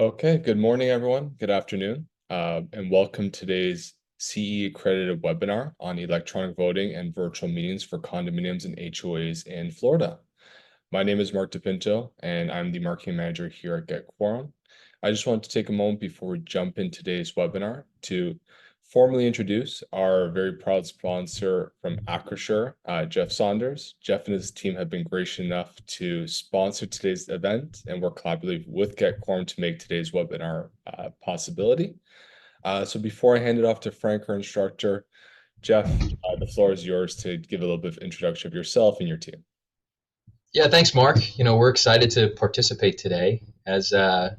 Okay, good morning, everyone. Good afternoon, and welcome to today's CE-accredited webinar on electronic voting and virtual meetings for condominiums and HOAs in Florida. My name is Mark DePinto, and I'm the marketing manager here at Get Quorum. I just wanted to take a moment before we jump in today's webinar to formally introduce our very proud sponsor from Acrisure, Jeff Saunders. Jeff and his team have been gracious enough to sponsor today's event and work collaboratively with Get Quorum to make today's webinar a possibility. So before I hand it off to Frank, our instructor, Jeff, the floor is yours to give a little bit of introduction of yourself and your team. Yeah, thanks, Mark. We're excited to participate today as a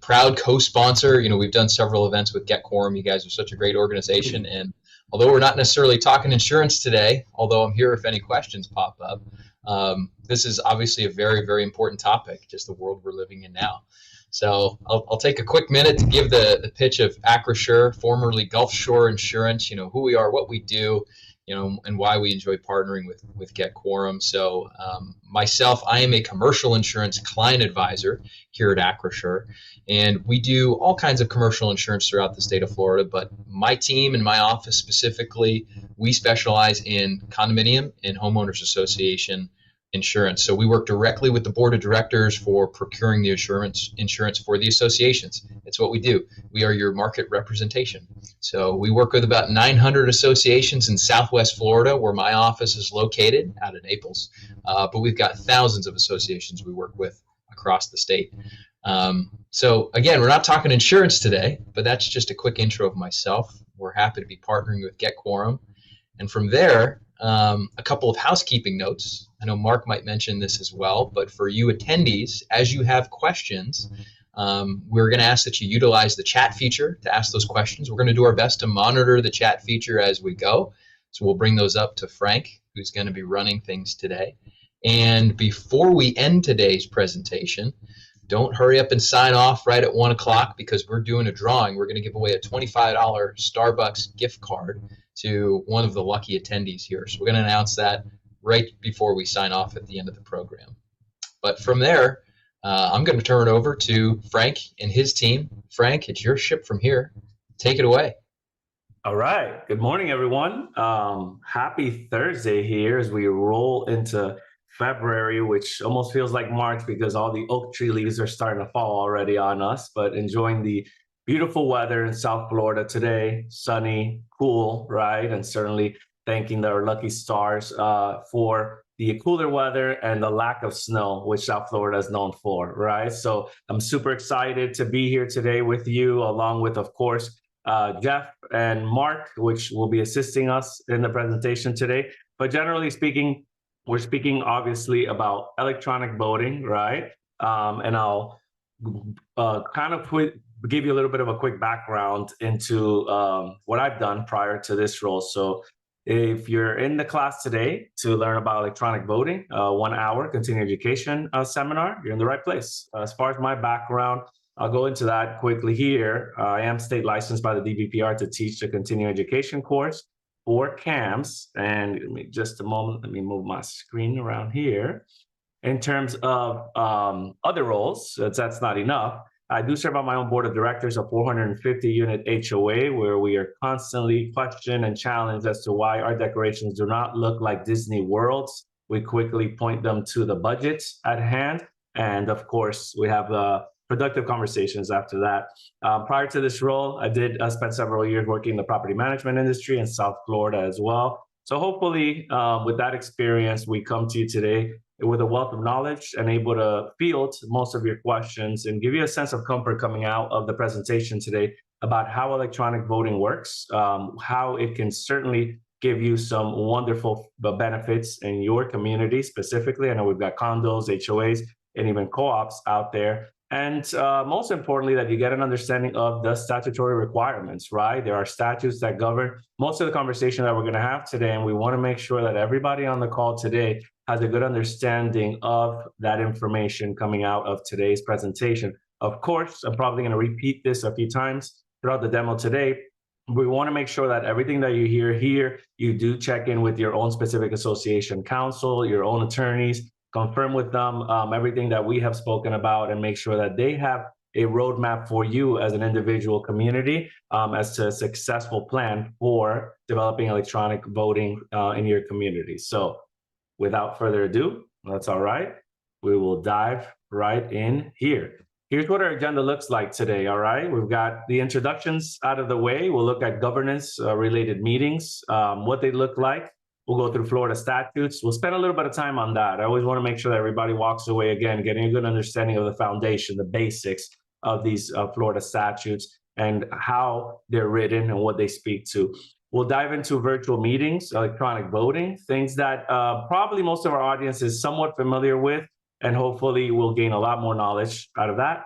proud co-sponsor. We've done several events with Get Quorum. You guys are such a great organization, and although we're not necessarily talking insurance today, although I'm here if any questions pop up, this is obviously a very, very important topic, just the world we're living in now. So I'll take a quick minute to give the pitch of Acrisure, formerly Gulf Shore Insurance. Who we are, what we do, and why we enjoy partnering with Get Quorum. So myself, I am a commercial insurance client advisor here at Acrisure, and we do all kinds of commercial insurance throughout the state of Florida, but my team and my office specifically, we specialize in condominium and homeowners association insurance. So we work directly with the board of directors for procuring the insurance for the associations. It's what we do. We are your market representation. So we work with about 900 associations in Southwest Florida, where my office is located out of Naples. But we've got thousands of associations we work with across the state. So again, we're not talking insurance today, but that's just a quick intro of myself. We're happy to be partnering with Get Quorum. And from there, a couple of housekeeping notes. I know Mark might mention this as well, but for you attendees, as you have questions, we're going to ask that you utilize the chat feature to ask those questions. We're going to do our best to monitor the chat feature as we go. So we'll bring those up to Frank, who's going to be running things today. And before we end today's presentation, don't hurry up and sign off right at 1 o'clock because we're doing a drawing. We're going to give away a $25 Starbucks gift card to one of the lucky attendees here. So we're going to announce that right before we sign off at the end of the program. But from there, I'm going to turn it over to Frank and his team. Frank, it's your ship from here. Take it away. All right. Good morning, everyone. Happy Thursday here as we roll into February, which almost feels like March because all the oak tree leaves are starting to fall already on us, but enjoying the beautiful weather in South Florida today, sunny, cool, right? And certainly thanking our lucky stars for the cooler weather and the lack of snow, which South Florida is known for, right? So I'm super excited to be here today with you, along with, of course, Jeff and Mark, which will be assisting us in the presentation today. But generally speaking, we're speaking obviously about electronic voting, right? And I'll kind of give you a little bit of a quick background into what I've done prior to this role. So if you're in the class today to learn about electronic voting, 1 hour continuing education seminar, you're in the right place. As far as my background, I'll go into that quickly here. I am state licensed by the DVPR to teach the continuing education course for CAMS. And just a moment, let me move my screen around here. In terms of other roles, that's not enough. I do serve on my own board of directors of 450-unit HOA, where we are constantly questioned and challenged as to why our decorations do not look like Disney worlds. We quickly point them to the budget at hand. And of course, we have productive conversations after that. Prior to this role, I did spend several years working in the property management industry in South Florida as well. So hopefully with that experience, we come to you today with a wealth of knowledge and able to field most of your questions and give you a sense of comfort coming out of the presentation today about how electronic voting works, how it can certainly give you some wonderful benefits in your community specifically. I know we've got condos, HOAs, and even co-ops out there. And most importantly, that you get an understanding of the statutory requirements, right? There are statutes that govern most of the conversation that we're going to have today. And we want to make sure that everybody on the call today has a good understanding of that information coming out of today's presentation. Of course, I'm probably going to repeat this a few times throughout the demo today. We want to make sure that everything that you hear here, you do check in with your own specific association counsel, your own attorneys, confirm with them everything that we have spoken about, and make sure that they have a roadmap for you as an individual community as to a successful plan for developing electronic voting in your community. So without further ado, that's all right, we will dive right in here. Here's what our agenda looks like today, all right? We've got the introductions out of the way. We'll look at governance related meetings, what they look like. We'll go through Florida statutes. We'll spend a little bit of time on that. I always want to make sure that everybody walks away, again, getting a good understanding of the foundation, the basics of these Florida statutes and how they're written and what they speak to. We'll dive into virtual meetings, electronic voting, things that probably most of our audience is somewhat familiar with, and hopefully we'll gain a lot more knowledge out of that.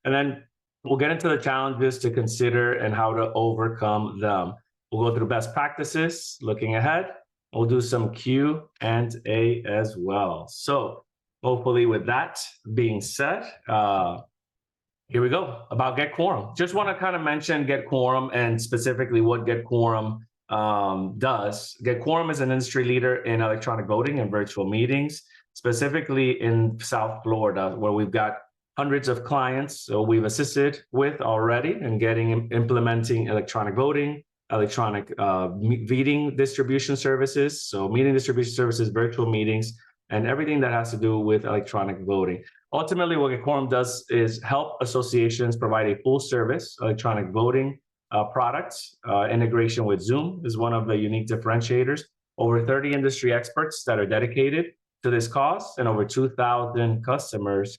And then we'll get into the challenges to consider and how to overcome them. We'll go through best practices, looking ahead. We'll do some Q&A as well. So hopefully with that being said, here we go, about Get Quorum. Just want to kind of mention Get Quorum and specifically what Get Quorum does. Get Quorum is an industry leader in electronic voting and virtual meetings, specifically in South Florida, where we've got hundreds of clients so we've assisted with already in implementing electronic voting, electronic meeting distribution services, so meeting distribution services, virtual meetings, and everything that has to do with electronic voting. Ultimately, what Get Quorum does is help associations provide a full service electronic voting products. Integration with Zoom is one of the unique differentiators. Over 30 industry experts that are dedicated to this cause, and over 2,000 customers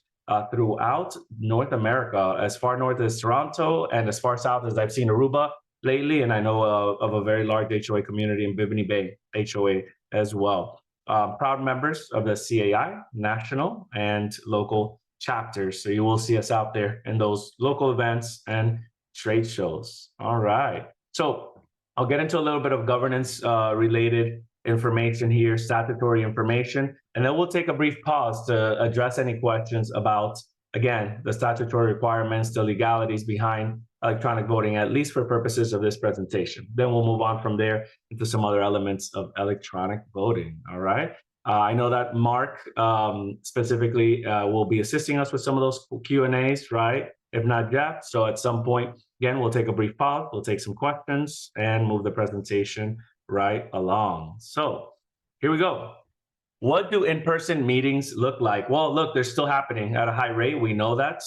throughout North America, as far north as Toronto and as far south as I've seen Aruba lately, and I know of a very large HOA community in Bimini Bay HOA as well. Proud members of the CAI, national and local chapters. So you will see us out there in those local events and trade shows. All right. So I'll get into a little bit of governance related information here, statutory information, and then we'll take a brief pause to address any questions about, again, the statutory requirements, the legalities behind electronic voting, at least for purposes of this presentation. Then we'll move on from there into some other elements of electronic voting, all right? I know that Mark specifically will be assisting us with some of those Q&As, right? If not Jeff, so at some point, again, we'll take a brief pause, we'll take some questions and move the presentation right along. So here we go. What do in-person meetings look like? Well, look, they're still happening at a high rate. We know that.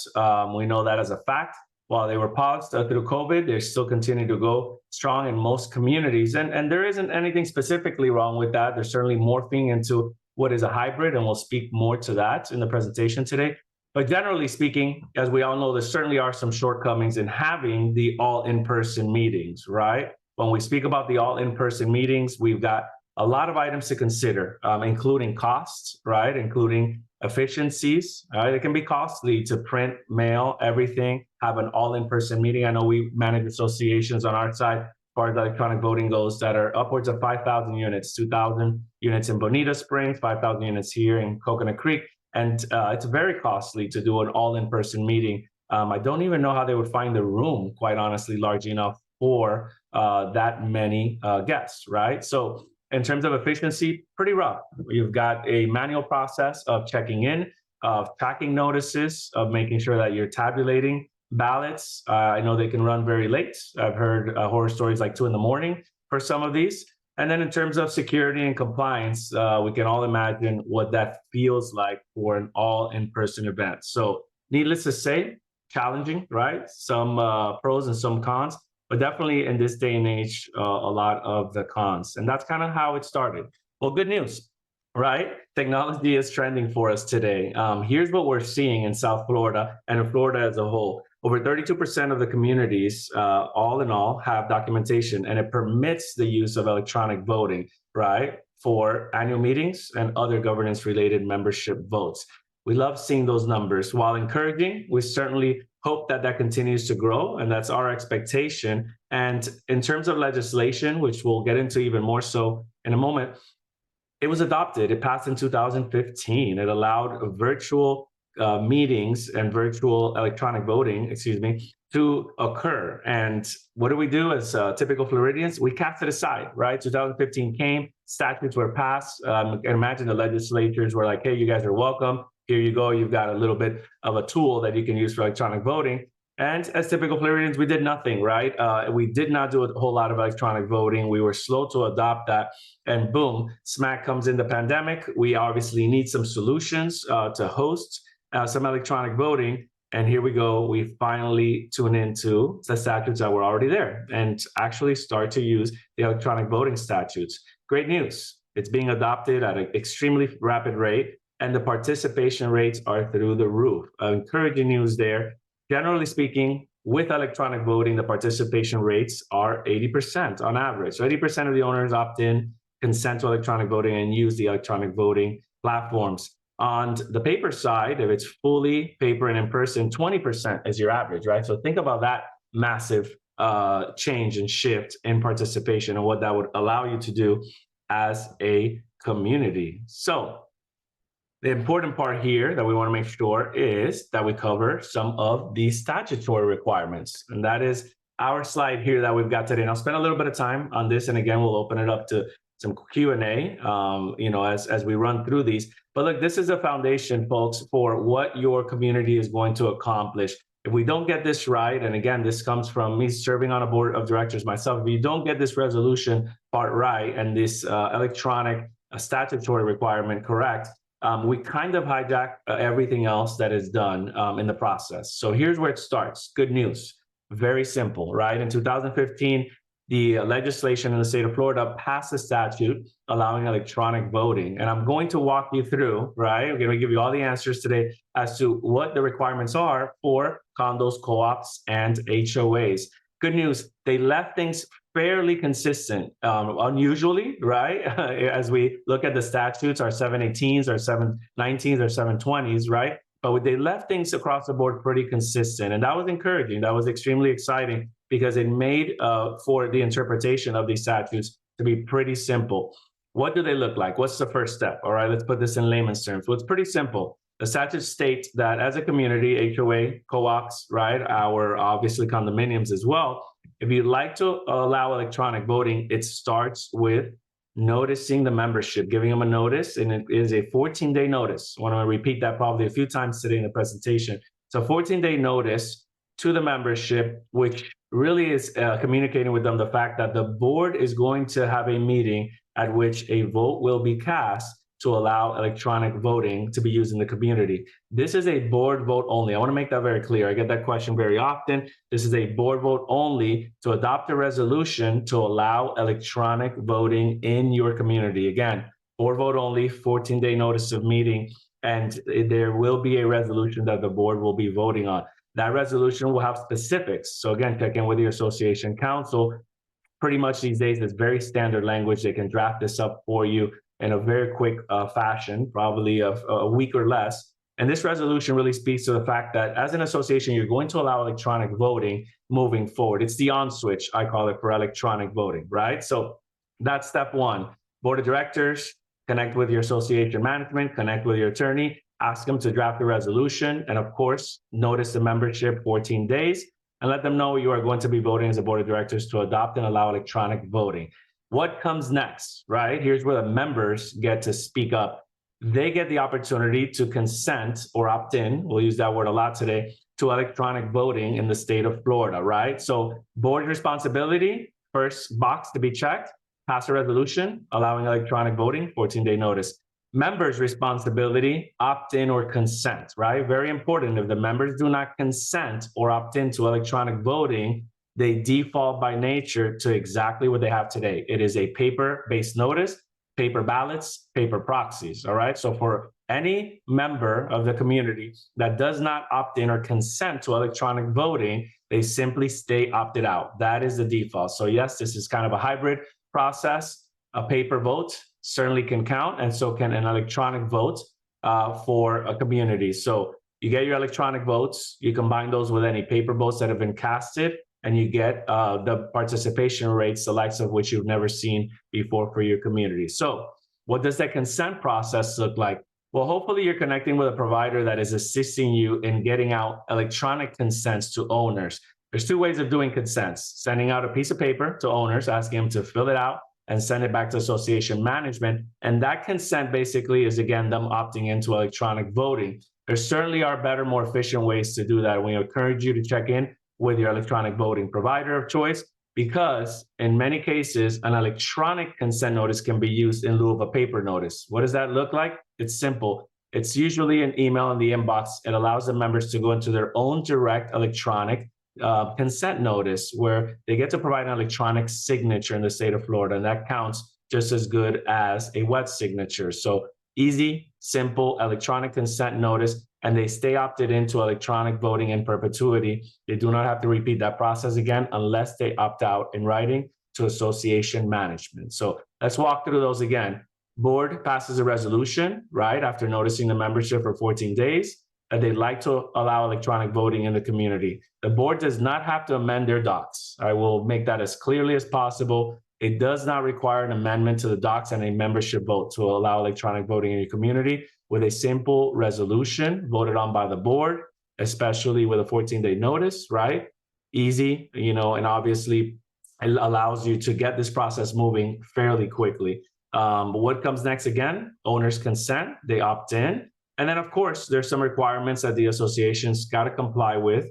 We know that as a fact. While they were paused through COVID, they still continue to go strong in most communities. And there isn't anything specifically wrong with that. They're certainly morphing into what is a hybrid, and we'll speak more to that in the presentation today. But generally speaking, as we all know, there certainly are some shortcomings in having the all in-person meetings, right? When we speak about the all in-person meetings, we've got a lot of items to consider, including costs, right? Including efficiencies, right? It can be costly to print, mail, everything, have an all in-person meeting. I know we manage associations on our side, as far as electronic voting goes, that are upwards of 5,000 units, 2,000 units in Bonita Springs, 5,000 units here in Coconut Creek. And it's very costly to do an all in-person meeting. I don't even know how they would find the room, quite honestly, large enough for that many guests, right? So in terms of efficiency, pretty rough. You've got a manual process of checking in, of tracking notices, of making sure that you're tabulating ballots. I know they can run very late. I've heard horror stories like 2 a.m. for some of these. And then in terms of security and compliance, we can all imagine what that feels like for an all in-person event. So needless to say, challenging, right? Some pros and some cons. But definitely in this day and age, a lot of the cons. And that's kind of how it started. Well, good news, right? Technology is trending for us today. Here's what we're seeing in South Florida and in Florida as a whole. Over 32% of the communities, all in all, have documentation, and it permits the use of electronic voting, right? For annual meetings and other governance-related membership votes. We love seeing those numbers. While encouraging, we certainly hope that that continues to grow, and that's our expectation. And in terms of legislation, which we'll get into even more so in a moment, it was adopted. It passed in 2015. It allowed virtual meetings and virtual electronic voting, to occur. And what do we do as typical Floridians? We cast it aside, right? 2015 came, statutes were passed. And imagine the legislatures were like, hey, you guys are welcome. Here you go. You've got a little bit of a tool that you can use for electronic voting. And as typical Floridians, we did nothing, right? We did not do a whole lot of electronic voting. We were slow to adopt that. And boom, smack comes in the pandemic. We obviously need some solutions to host some electronic voting. And here we go. We finally tune into the statutes that were already there and actually start to use the electronic voting statutes. Great news. It's being adopted at an extremely rapid rate, and the participation rates are through the roof. Encouraging news there. Generally speaking, with electronic voting, the participation rates are 80% on average. So 80% of the owners opt in, consent to electronic voting, and use the electronic voting platforms. On the paper side, if it's fully paper and in person, 20% is your average, right? So think about that massive change and shift in participation and what that would allow you to do as a community. So the important part here that we want to make sure is that we cover some of the statutory requirements. And that is our slide here that we've got today. And I'll spend a little bit of time on this. And again, we'll open it up to some Q&A, as we run through these. But look, this is a foundation, folks, for what your community is going to accomplish. If we don't get this right, and again, this comes from me serving on a board of directors myself, if you don't get this resolution part right and this electronic statutory requirement correct, we kind of hijack everything else that is done in the process. So here's where it starts. Good news. Very simple, right? In 2015, the legislation in the state of Florida passed a statute allowing electronic voting. And I'm going to walk you through, right? I'm going to give you all the answers today as to what the requirements are for condos, co-ops, and HOAs. Good news, they left things fairly consistent, unusually, right? As we look at the statutes, our 718s, our 719s, our 720s, right? But they left things across the board pretty consistent. And that was encouraging. That was extremely exciting because it made for the interpretation of these statutes to be pretty simple. What do they look like? What's the first step? All right, let's put this in layman's terms. Well, it's pretty simple. The statutes state that as a community, HOA, co-ops, right, our obviously condominiums as well, if you'd like to allow electronic voting, it starts with noticing the membership, giving them a notice, and it is a 14-day notice. I want to repeat that probably a few times today in the presentation. So 14-day notice to the membership, which really is communicating with them the fact that the board is going to have a meeting at which a vote will be cast to allow electronic voting to be used in the community. This is a board vote only. I want to make that very clear. I get that question very often. This is a board vote only to adopt a resolution to allow electronic voting in your community. Again, board vote only, 14-day notice of meeting, and there will be a resolution that the board will be voting on. That resolution will have specifics. So again, check in with your association counsel. Pretty much these days, it's very standard language. They can draft this up for you in a very quick fashion, probably of a week or less. And this resolution really speaks to the fact that as an association, you're going to allow electronic voting moving forward. It's the on switch, I call it, for electronic voting, right? So that's step one. Board of directors, connect with your association management, connect with your attorney, ask them to draft the resolution, and of course, notice the membership 14 days, and let them know you are going to be voting as a board of directors to adopt and allow electronic voting. What comes next, right? Here's where the members get to speak up. They get the opportunity to consent or opt in, we'll use that word a lot today, to electronic voting in the state of Florida, right? So board responsibility, first box to be checked, pass a resolution allowing electronic voting, 14-day notice. Members' responsibility, opt in or consent, right? Very important. If the members do not consent or opt in to electronic voting, they default by nature to exactly what they have today. It is a paper-based notice, paper ballots, paper proxies, all right? So for any member of the community that does not opt in or consent to electronic voting, they simply stay opted out. That is the default. So yes, this is kind of a hybrid process. A paper vote certainly can count, and so can an electronic vote for a community. So you get your electronic votes, you combine those with any paper votes that have been casted, and you get the participation rates, the likes of which you've never seen before for your community. So what does that consent process look like? Well, hopefully you're connecting with a provider that is assisting you in getting out electronic consents to owners. There's two ways of doing consents: sending out a piece of paper to owners, asking them to fill it out and send it back to association management. And that consent basically is, again, them opting into electronic voting. There certainly are better, more efficient ways to do that. We encourage you to check in with your electronic voting provider of choice, because in many cases, an electronic consent notice can be used in lieu of a paper notice. What does that look like? It's simple. It's usually an email in the inbox. It allows the members to go into their own direct electronic consent notice, where they get to provide an electronic signature in the state of Florida, and that counts just as good as a wet signature. So easy, simple electronic consent notice, and they stay opted into electronic voting in perpetuity. They do not have to repeat that process again unless they opt out in writing to association management. So let's walk through those again. Board passes a resolution, right, after noticing the membership for 14 days, that they'd like to allow electronic voting in the community. The board does not have to amend their docs. I will make that as clearly as possible. It does not require an amendment to the docs and a membership vote to allow electronic voting in your community. With a simple resolution voted on by the board, especially with a 14-day notice, right? Easy, and obviously it allows you to get this process moving fairly quickly. But what comes next again? Owners consent, they opt in. And then, of course, there's some requirements that the association's got to comply with.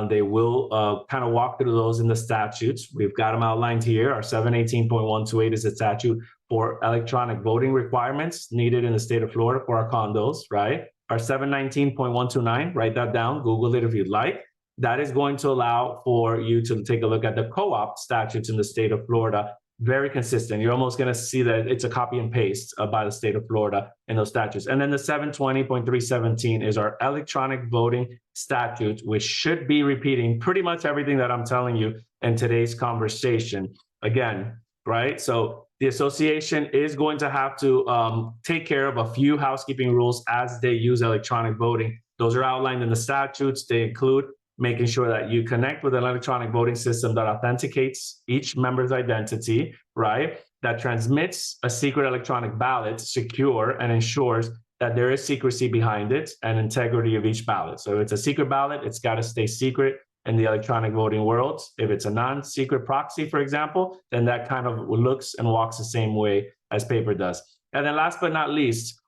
They will kind of walk through those in the statutes. We've got them outlined here. Our 718.128 is a statute for electronic voting requirements needed in the state of Florida for our condos, right? Our 719.129, write that down, Google it if you'd like. That is going to allow for you to take a look at the co-op statutes in the state of Florida. Very consistent. You're almost going to see that it's a copy and paste by the state of Florida in those statutes. And then the 720.317 is our electronic voting statute, which should be repeating pretty much everything that I'm telling you in today's conversation. Again, right? So the association is going to have to take care of a few housekeeping rules as they use electronic voting. Those are outlined in the statutes. They include making sure that you connect with an electronic voting system that authenticates each member's identity, right? That transmits a secret electronic ballot, secure, and ensures that there is secrecy behind it and integrity of each ballot. So if it's a secret ballot, it's got to stay secret in the electronic voting world. If it's a non-secret proxy, for example, then that kind of looks and walks the same way as paper does. And then last but not least,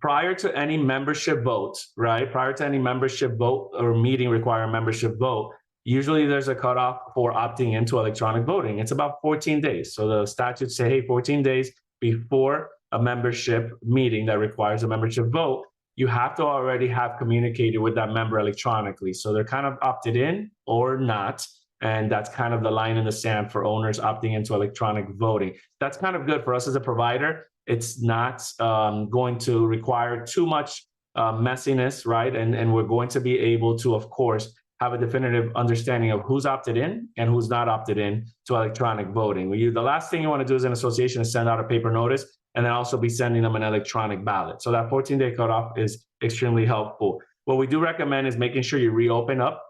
prior to any membership vote, right? Prior to any membership vote or meeting require a membership vote, usually there's a cutoff for opting into electronic voting. It's about 14 days. So the statutes say, hey, 14 days before a membership meeting that requires a membership vote, you have to already have communicated with that member electronically. So they're kind of opted in or not. And that's kind of the line in the sand for owners opting into electronic voting. That's kind of good for us as a provider. It's not going to require too much messiness, right? And we're going to be able to, of course, have a definitive understanding of who's opted in and who's not opted in to electronic voting. The last thing you want to do as an association is send out a paper notice and then also be sending them an electronic ballot. So that 14-day cutoff is extremely helpful. What we do recommend is making sure you reopen up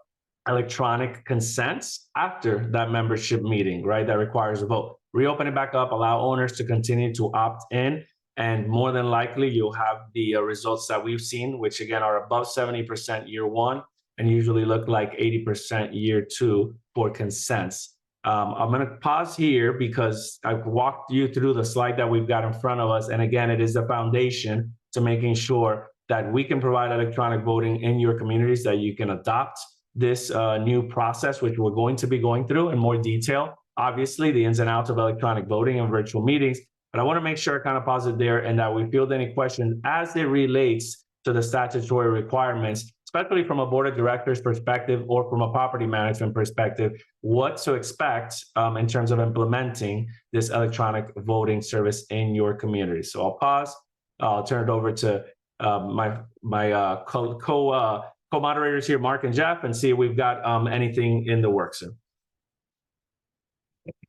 electronic consents after that membership meeting, right? That requires a vote. Reopen it back up, allow owners to continue to opt in, and more than likely you'll have the results that we've seen, which again are above 70% year one and usually look like 80% year two for consents. I'm going to pause here because I've walked you through the slide that we've got in front of us. And again, it is the foundation to making sure that we can provide electronic voting in your communities, that you can adopt this new process, which we're going to be going through in more detail. Obviously, the ins and outs of electronic voting and virtual meetings, but I want to make sure I kind of pause it there and that we field any questions as it relates to the statutory requirements, especially from a board of directors perspective or from a property management perspective, what to expect in terms of implementing this electronic voting service in your community. So I'll pause. I'll turn it over to my co-moderators here, Mark and Jeff, and see if we've got anything in the works.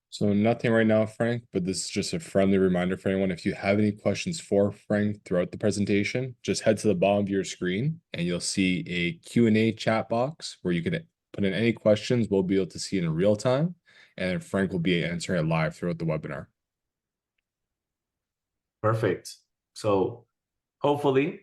So nothing right now, Frank, but this is just a friendly reminder for anyone. If you have any questions for Frank throughout the presentation, just head to the bottom of your screen and you'll see a Q&A chat box where you can put in any questions. We'll be able to see it in real time, and Frank will be answering it live throughout the webinar. Perfect. So hopefully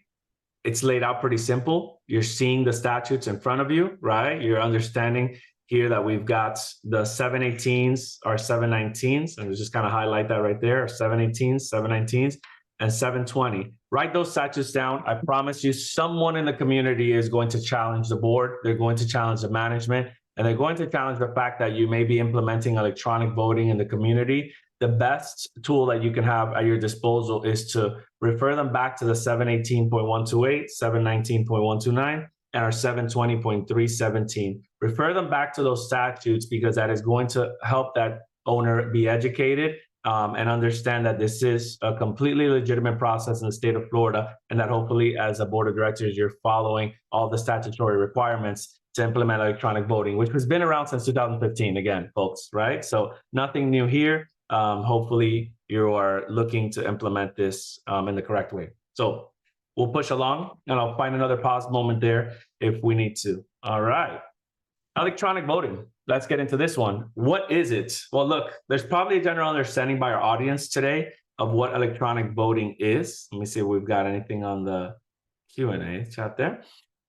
it's laid out pretty simple. You're seeing the statutes in front of you, right? You're understanding here that we've got the 718s or 719s, and we just kind of highlight that right there, 718s, 719s, and 720. Write those statutes down. I promise you, someone in the community is going to challenge the board. They're going to challenge the management, and they're going to challenge the fact that you may be implementing electronic voting in the community. The best tool that you can have at your disposal is to refer them back to the 718.128, 719.129, and our 720.317. Refer them back to those statutes because that is going to help that owner be educated and understand that this is a completely legitimate process in the state of Florida, and that hopefully as a board of directors, you're following all the statutory requirements to implement electronic voting, which has been around since 2015 again, folks, right? So nothing new here. Hopefully you are looking to implement this in the correct way. So we'll push along and I'll find another pause moment there if we need to. All right. Electronic voting. Let's get into this one. What is it? Well, look, there's probably a general understanding by our audience today of what electronic voting is. Let me see if we've got anything on the Q&A chat there.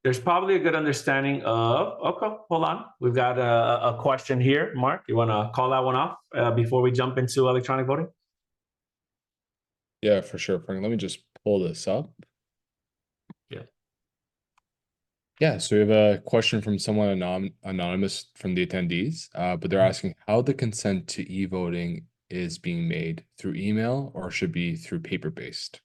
There's probably a good understanding of, okay, hold on. We've got a question here. Mark, you want to call that one off before we jump into electronic voting? Yeah, for sure, Frank. Let me just pull this up. Yeah, so we have a question from someone anonymous from the attendees, but they're asking how the consent to e-voting is being made through email or should be through paper-based.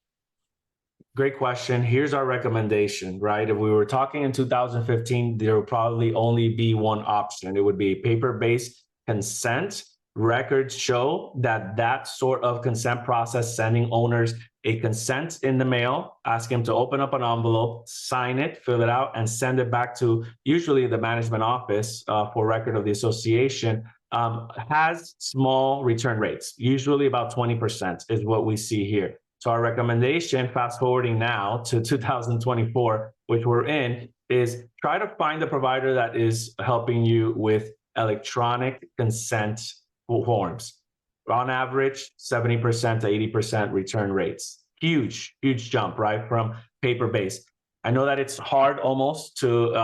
Great question. Here's our recommendation, right? If we were talking in 2015, there would probably only be one option. It would be paper-based consent. Records show that that sort of consent process, sending owners a consent in the mail, ask them to open up an envelope, sign it, fill it out, and send it back to usually the management office for record of the association, has small return rates. Usually about 20% is what we see here. So our recommendation, fast forwarding now to 2024, which we're in, is try to find the provider that is helping you with electronic consent forms. On average, 70% to 80% return rates. Huge, huge jump, right, from paper-based. I know that it's hard almost to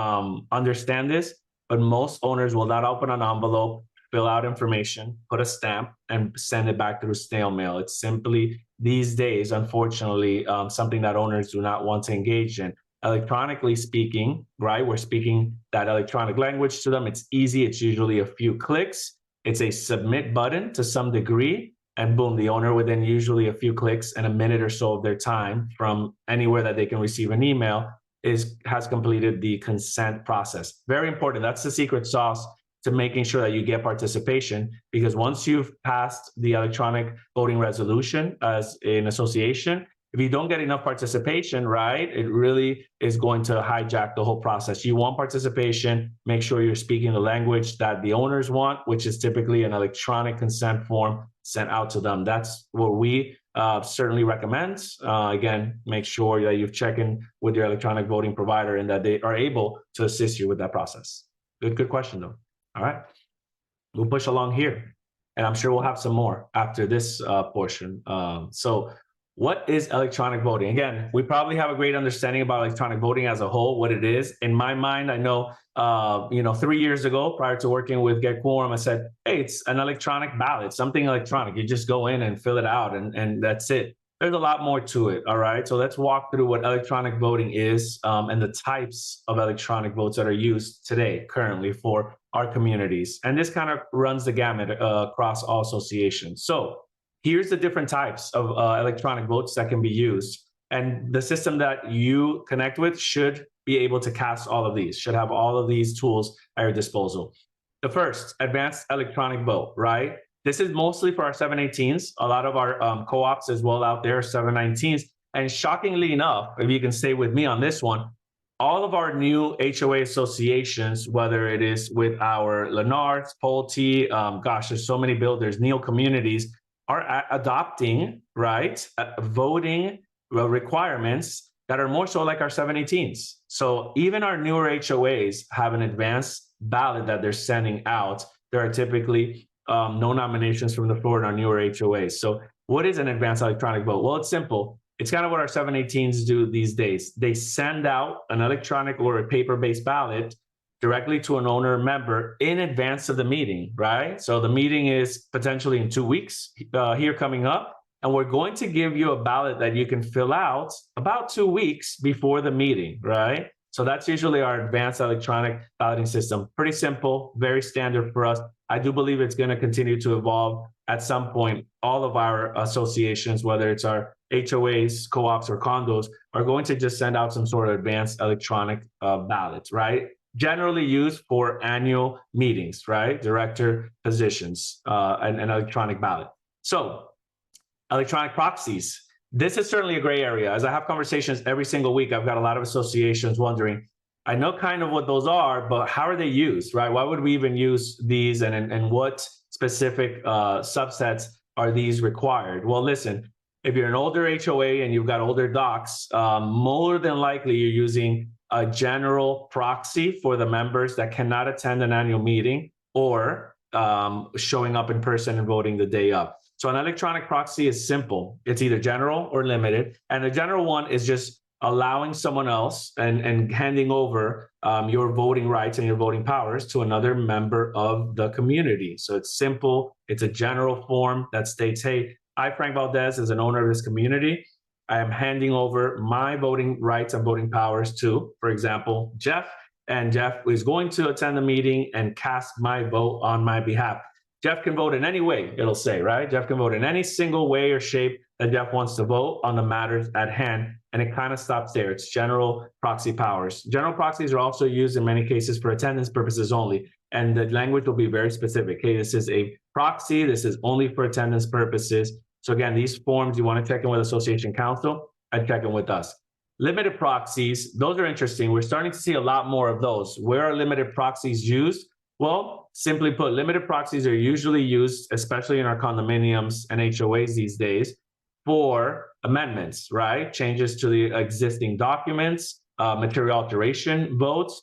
understand this, but most owners will not open an envelope, fill out information, put a stamp, and send it back through snail mail. It's simply, these days, unfortunately, something that owners do not want to engage in. Electronically speaking, right, we're speaking that electronic language to them. It's easy. It's usually a few clicks. It's a submit button to some degree, and boom, the owner within usually a few clicks and a minute or so of their time from anywhere that they can receive an email has completed the consent process. Very important. That's the secret sauce to making sure that you get participation, because once you've passed the electronic voting resolution as an association, if you don't get enough participation, right, it really is going to hijack the whole process. You want participation, make sure you're speaking the language that the owners want, which is typically an electronic consent form sent out to them. That's what we certainly recommend. Again, make sure that you've checked in with your electronic voting provider and that they are able to assist you with that process. Good question though. All right, we'll push along here, and I'm sure we'll have some more after this portion. So what is electronic voting? Again, we probably have a great understanding about electronic voting as a whole, what it is. In my mind, I know, 3 years ago, prior to working with Get Quorum, I said, hey, it's an electronic ballot, something electronic. You just go in and fill it out, and that's it. There's a lot more to it, all right? So let's walk through what electronic voting is and the types of electronic votes that are used today, currently, for our communities. And this kind of runs the gamut across all associations. So here's the different types of electronic votes that can be used. And the system that you connect with should be able to cast all of these, should have all of these tools at your disposal. The first, advanced electronic vote, right? This is mostly for our 718s. A lot of our co-ops as well out there, 719s. And shockingly enough, if you can stay with me on this one, all of our new HOA associations, whether it is with our Lennar's, Pulte, there's so many builders, Neo communities, are adopting, right, voting requirements that are more so like our 718s. So even our newer HOAs have an advanced ballot that they're sending out. There are typically no nominations from the floor in our newer HOAs. So what is an advanced electronic vote? Well, it's simple. It's kind of what our 718s do these days. They send out an electronic or a paper-based ballot directly to an owner member in advance of the meeting, right? So the meeting is potentially in 2 weeks here coming up, and we're going to give you a ballot that you can fill out about 2 weeks before the meeting, right? So that's usually our advanced electronic balloting system. Pretty simple, very standard for us. I do believe it's going to continue to evolve at some point. All of our associations, whether it's our HOAs, co-ops, or condos, are going to just send out some sort of advanced electronic ballots, right? Generally used for annual meetings, right? Director positions, and an electronic ballot. So electronic proxies. This is certainly a gray area. As I have conversations every single week, I've got a lot of associations wondering, I know kind of what those are, but how are they used, right? Why would we even use these, and what specific subsets are these required? Well, listen, if you're an older HOA and you've got older docs, more than likely you're using a general proxy for the members that cannot attend an annual meeting or showing up in person and voting the day of. So an electronic proxy is simple. It's either general or limited. And the general one is just allowing someone else and handing over your voting rights and your voting powers to another member of the community. So it's simple. It's a general form that states, hey, I, Frank Valdez, as an owner of this community, I am handing over my voting rights and voting powers to, for example, Jeff. And Jeff is going to attend the meeting and cast my vote on my behalf. Jeff can vote in any way, it'll say, right? Jeff can vote in any single way or shape that Jeff wants to vote on the matters at hand. And it kind of stops there. It's general proxy powers. General proxies are also used in many cases for attendance purposes only. And the language will be very specific. Hey, this is a proxy. This is only for attendance purposes. So again, these forms, you want to check in with Association Counsel and check in with us. Limited proxies, those are interesting. We're starting to see a lot more of those. Where are limited proxies used? Well, simply put, limited proxies are usually used, especially in our condominiums and HOAs these days, for amendments, right? Changes to the existing documents, material alteration votes,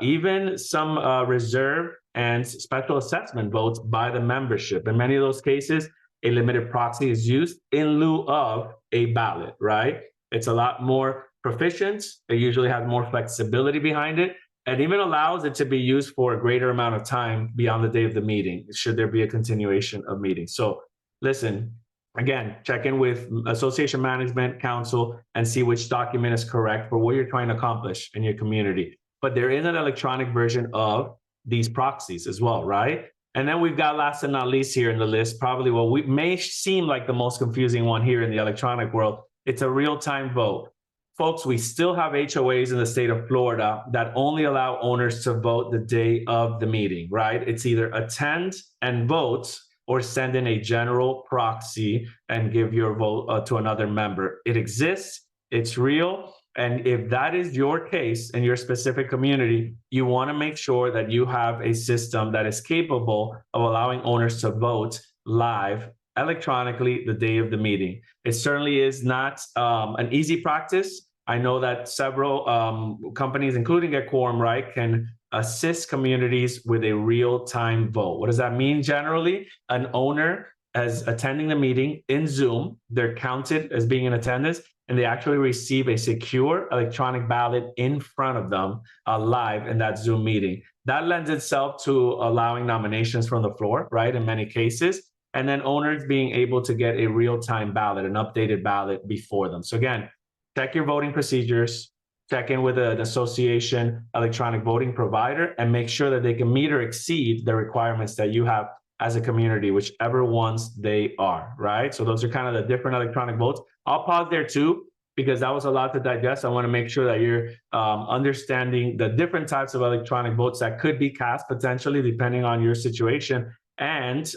even some reserve and special assessment votes by the membership. In many of those cases, a limited proxy is used in lieu of a ballot, right? It's a lot more proficient. It usually has more flexibility behind it, and even allows it to be used for a greater amount of time beyond the day of the meeting, should there be a continuation of meetings. So listen, again, check in with Association Management Council and see which document is correct for what you're trying to accomplish in your community. But there is an electronic version of these proxies as well, right? And then we've got, last and not least here in the list, probably what we may seem like the most confusing one here in the electronic world. It's a real-time vote. Folks, we still have HOAs in the state of Florida that only allow owners to vote the day of the meeting, right? It's either attend and vote or send in a general proxy and give your vote to another member. It exists, it's real. And if that is your case in your specific community, you want to make sure that you have a system that is capable of allowing owners to vote live electronically the day of the meeting. It certainly is not an easy practice. I know that several companies, including Get Quorum, right, can assist communities with a real-time vote. What does that mean generally? An owner is attending the meeting in Zoom, they're counted as being in attendance, and they actually receive a secure electronic ballot in front of them live in that Zoom meeting. That lends itself to allowing nominations from the floor, right, in many cases, and then owners being able to get a real-time ballot, an updated ballot before them. So again, check your voting procedures, check in with an association electronic voting provider, and make sure that they can meet or exceed the requirements that you have as a community, whichever ones they are, right? So those are kind of the different electronic votes. I'll pause there too, because that was a lot to digest. I want to make sure that you're understanding the different types of electronic votes that could be cast potentially depending on your situation, and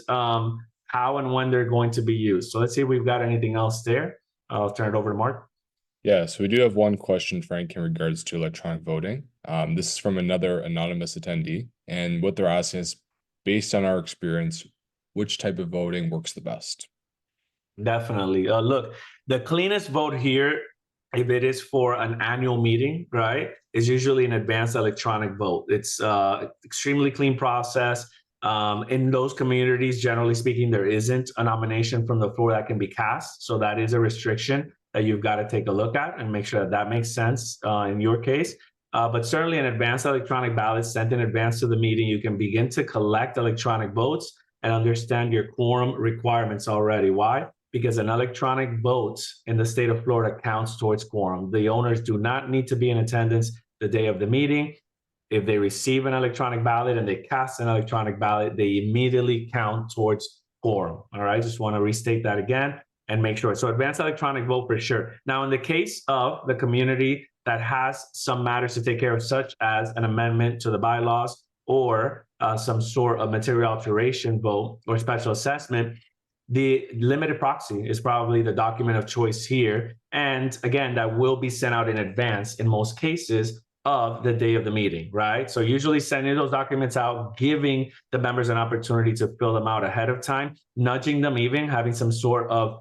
how and when they're going to be used. So let's see if we've got anything else there. I'll turn it over to Mark. Yeah, so we do have one question, Frank, in regards to electronic voting. This is from another anonymous attendee, and what they're asking is, based on our experience, which type of voting works the best? Definitely. Look, the cleanest vote here, if it is for an annual meeting, right, is usually an advanced electronic vote. It's extremely clean process. In those communities, generally speaking, there isn't a nomination from the floor that can be cast. So that is a restriction. that you've got to take a look at and make sure that that makes sense in your case. But certainly an advanced electronic ballot sent in advance to the meeting, you can begin to collect electronic votes and understand your quorum requirements already. Why? Because an electronic vote in the state of Florida counts towards quorum. The owners do not need to be in attendance the day of the meeting. If they receive an electronic ballot and they cast an electronic ballot, they immediately count towards quorum. All right, just want to restate that again and make sure. So advanced electronic vote for sure. Now, in the case of the community that has some matters to take care of, such as an amendment to the bylaws or some sort of material alteration vote or special assessment, the limited proxy is probably the document of choice here. And again, that will be sent out in advance in most cases of the day of the meeting, right? So usually sending those documents out, giving the members an opportunity to fill them out ahead of time, nudging them, even having some sort of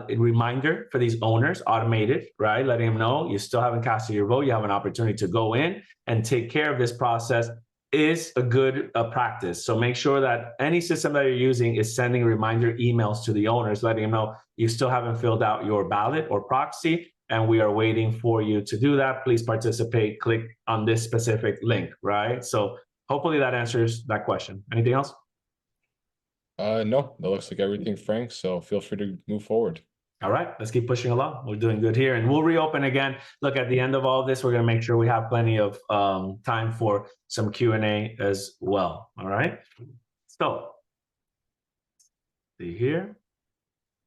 reminder for these owners, automated, right? Letting them know you still haven't casted your vote. You have an opportunity to go in and take care of this process is a good practice. So make sure that any system that you're using is sending reminder emails to the owners, letting them know you still haven't filled out your ballot or proxy, and we are waiting for you to do that. Please participate, click on this specific link, right? So hopefully that answers that question. Anything else? No, that looks like everything, Frank. So feel free to move forward. All right, let's keep pushing along. We're doing good here, and we'll reopen again. Look, at the end of all this, we're going to make sure we have plenty of time for some Q&A as well. All right. So, see here.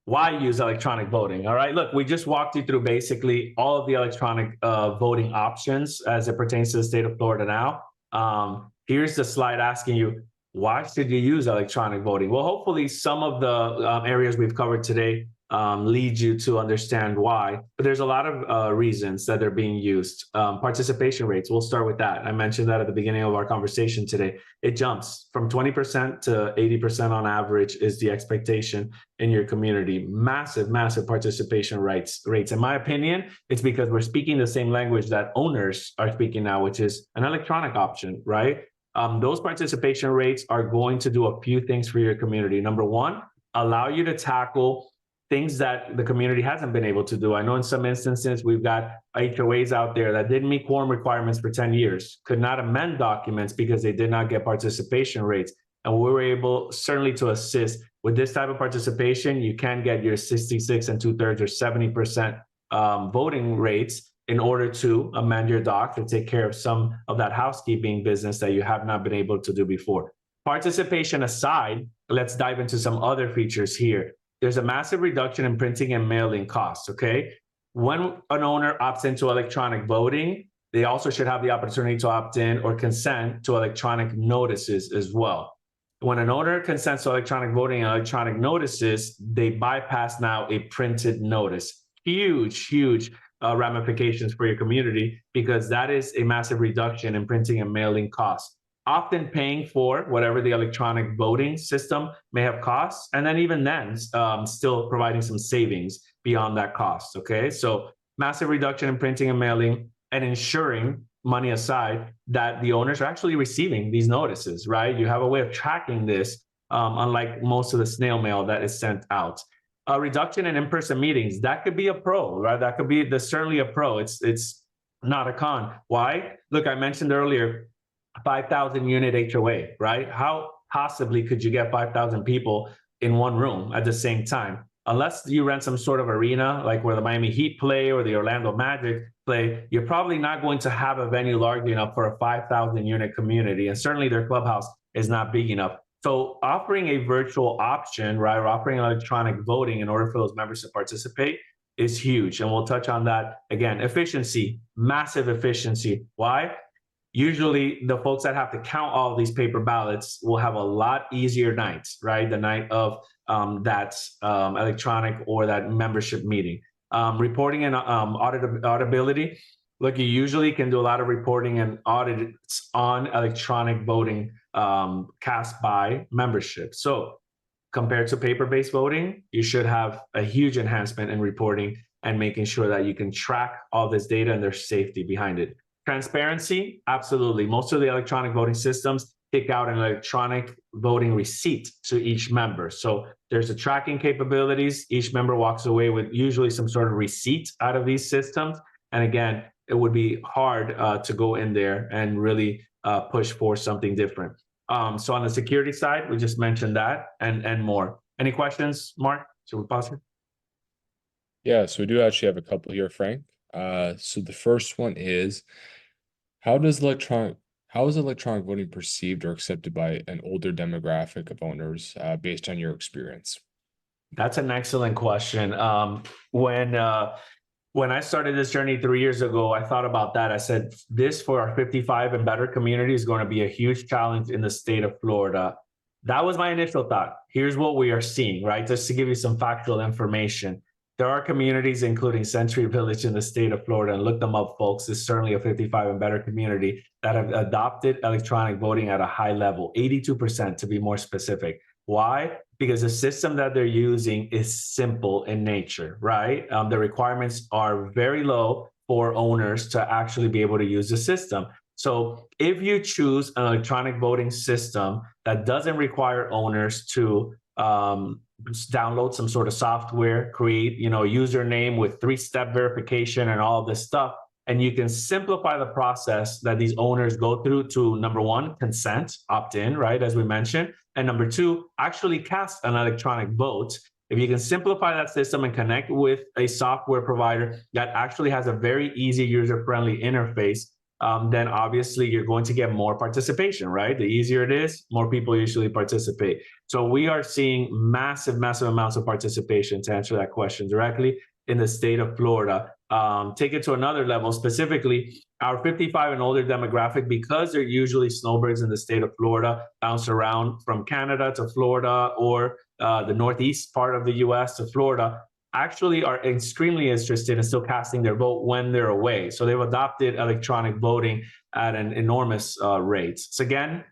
Why use electronic voting? All right. Look, we just walked you through basically all of the electronic voting options as it pertains to the state of Florida now. Here's the slide asking you, why should you use electronic voting? Well, hopefully some of the areas we've covered today lead you to understand why, but there's a lot of reasons that they're being used. Participation rates, we'll start with that. I mentioned that at the beginning of our conversation today. It jumps from 20% to 80% on average is the expectation in your community. Massive, massive participation rates. In my opinion, it's because we're speaking the same language that owners are speaking now, which is an electronic option, right? Those participation rates are going to do a few things for your community. Number one, allow you to tackle things that the community hasn't been able to do. I know in some instances, we've got HOAs out there that didn't meet quorum requirements for 10 years, could not amend documents because they did not get participation rates. And we were able certainly to assist with this type of participation. You can get your 66 and 2/3 or 70% voting rates in order to amend your doc to take care of some of that housekeeping business that you have not been able to do before. Participation aside, let's dive into some other features here. There's a massive reduction in printing and mailing costs, okay? When an owner opts into electronic voting, they also should have the opportunity to opt in or consent to electronic notices as well. When an owner consents to electronic voting and electronic notices, they bypass now a printed notice. Huge ramifications for your community, because that is a massive reduction in printing and mailing costs. Often paying for whatever the electronic voting system may have cost, and then even then, still providing some savings beyond that cost, okay? So massive reduction in printing and mailing, and ensuring, money aside, that the owners are actually receiving these notices, right? You have a way of tracking this, unlike most of the snail mail that is sent out. A reduction in in-person meetings, that could be a pro, right? That could be, there's certainly a pro. It's not a con. Why? Look, I mentioned earlier, 5,000 unit HOA, right? How possibly could you get 5,000 people in one room at the same time? Unless you rent some sort of arena, like where the Miami Heat play or the Orlando Magic play, you're probably not going to have a venue large enough for a 5,000 unit community. And certainly their clubhouse is not big enough. So offering a virtual option, right, or offering electronic voting in order for those members to participate is huge. And we'll touch on that again. Efficiency, massive efficiency. Why? Usually the folks that have to count all of these paper ballots will have a lot easier nights, right? The night of that electronic or that membership meeting. Reporting and auditability. Look, you usually can do a lot of reporting and audits on electronic voting cast by membership. So compared to paper-based voting, you should have a huge enhancement in reporting and making sure that you can track all this data and there's safety behind it. Transparency, absolutely. Most of the electronic voting systems kick out an electronic voting receipt to each member. So there's a tracking capabilities. Each member walks away with usually some sort of receipt out of these systems. And again, it would be hard to go in there and really push for something different. So on the security side, we just mentioned that and more. Any questions, Mark? Should we pause here? Yeah, so we do actually have a couple here, Frank. So the first one is, how is electronic voting perceived or accepted by an older demographic of owners, based on your experience? That's an excellent question. When I started this journey 3 years ago, I thought about that. I said, this for our 55 and better community is going to be a huge challenge in the state of Florida. That was my initial thought. Here's what we are seeing, right? Just to give you some factual information. There are communities, including Century Village in the state of Florida, and look them up, folks. It's certainly a 55 and better community that have adopted electronic voting at a high level, 82% to be more specific. Why? Because the system that they're using is simple in nature, right? The requirements are very low for owners to actually be able to use the system. So if you choose an electronic voting system that doesn't require owners to download some sort of software, create, a username with 3-step verification and all of this stuff, and you can simplify the process that these owners go through to, number one, consent, opt in, right, as we mentioned, and number two, actually cast an electronic vote. If you can simplify that system and connect with a software provider that actually has a very easy user-friendly interface, then obviously you're going to get more participation, right? The easier it is, more people usually participate. So we are seeing massive, massive amounts of participation, to answer that question directly, in the state of Florida. Take it to another level, specifically our 55 and older demographic, because they're usually snowbirds in the state of Florida, bounce around from Canada to Florida, or the northeast part of the US to Florida, actually are extremely interested in still casting their vote when they're away. So they've adopted electronic voting at an enormous rate. So again,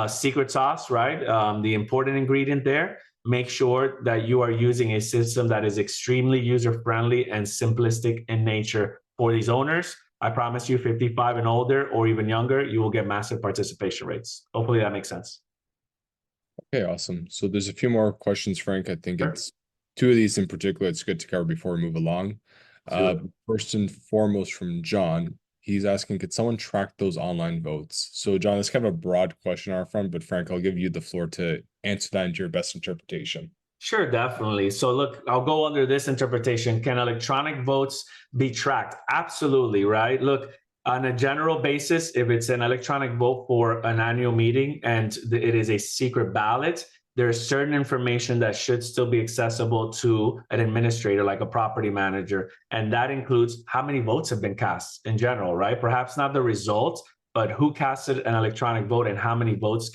secret sauce, right? The important ingredient there, make sure that you are using a system that is extremely user-friendly and simplistic in nature for these owners. I promise you, 55 and older or even younger, you will get massive participation rates. Hopefully that makes sense. Okay, awesome. So there's a few more questions, Frank. I think Sure. it's two of these in particular it's good to cover before we move along. First and foremost from John, he's asking, could someone track those online votes? So John, it's kind of a broad question on our front, but Frank, I'll give you the floor to answer that into your best interpretation. Sure, definitely. So look, I'll go under this interpretation. Can electronic votes be tracked? Absolutely, right? Look, on a general basis, if it's an electronic vote for an annual meeting and it is a secret ballot, there's certain information that should still be accessible to an administrator, like a property manager. And that includes how many votes have been cast in general, right? Perhaps not the results, but who casted an electronic vote and how many votes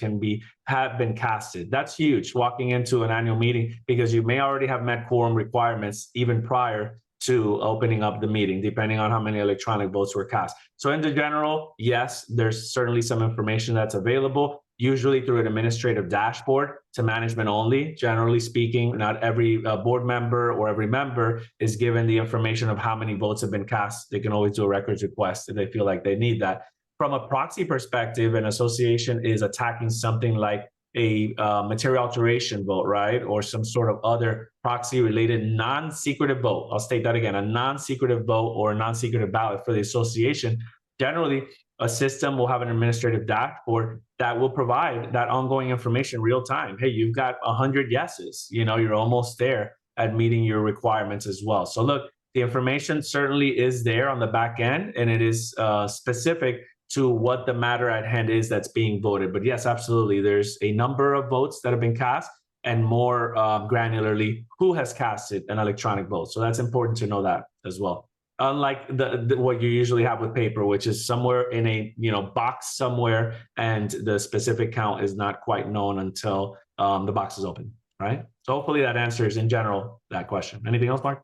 have been casted. That's huge walking into an annual meeting, because you may already have met quorum requirements even prior to opening up the meeting, depending on how many electronic votes were cast. So in the general, yes, there's certainly some information that's available, usually through an administrative dashboard to management only. Generally speaking, not every board member or every member is given the information of how many votes have been cast. They can always do a records request if they feel like they need that. From a proxy perspective, an association is attacking something like a material alteration vote, right? Or some sort of other proxy related non-secretive vote. I'll state that again, a non-secretive vote or a non-secretive ballot for the association. Generally, a system will have an administrative dashboard that will provide that ongoing information real time. Hey, you've got 100 yeses, you're almost there at meeting your requirements as well. So look, the information certainly is there on the back end, and it is specific to what the matter at hand is that's being voted. But yes, absolutely, there's a number of votes that have been cast, and more granularly, who has casted an electronic vote. So that's important to know that as well. Unlike what you usually have with paper, which is somewhere in a box somewhere, and the specific count is not quite known until the box is open, right? So hopefully that answers in general that question. Anything else, Mark?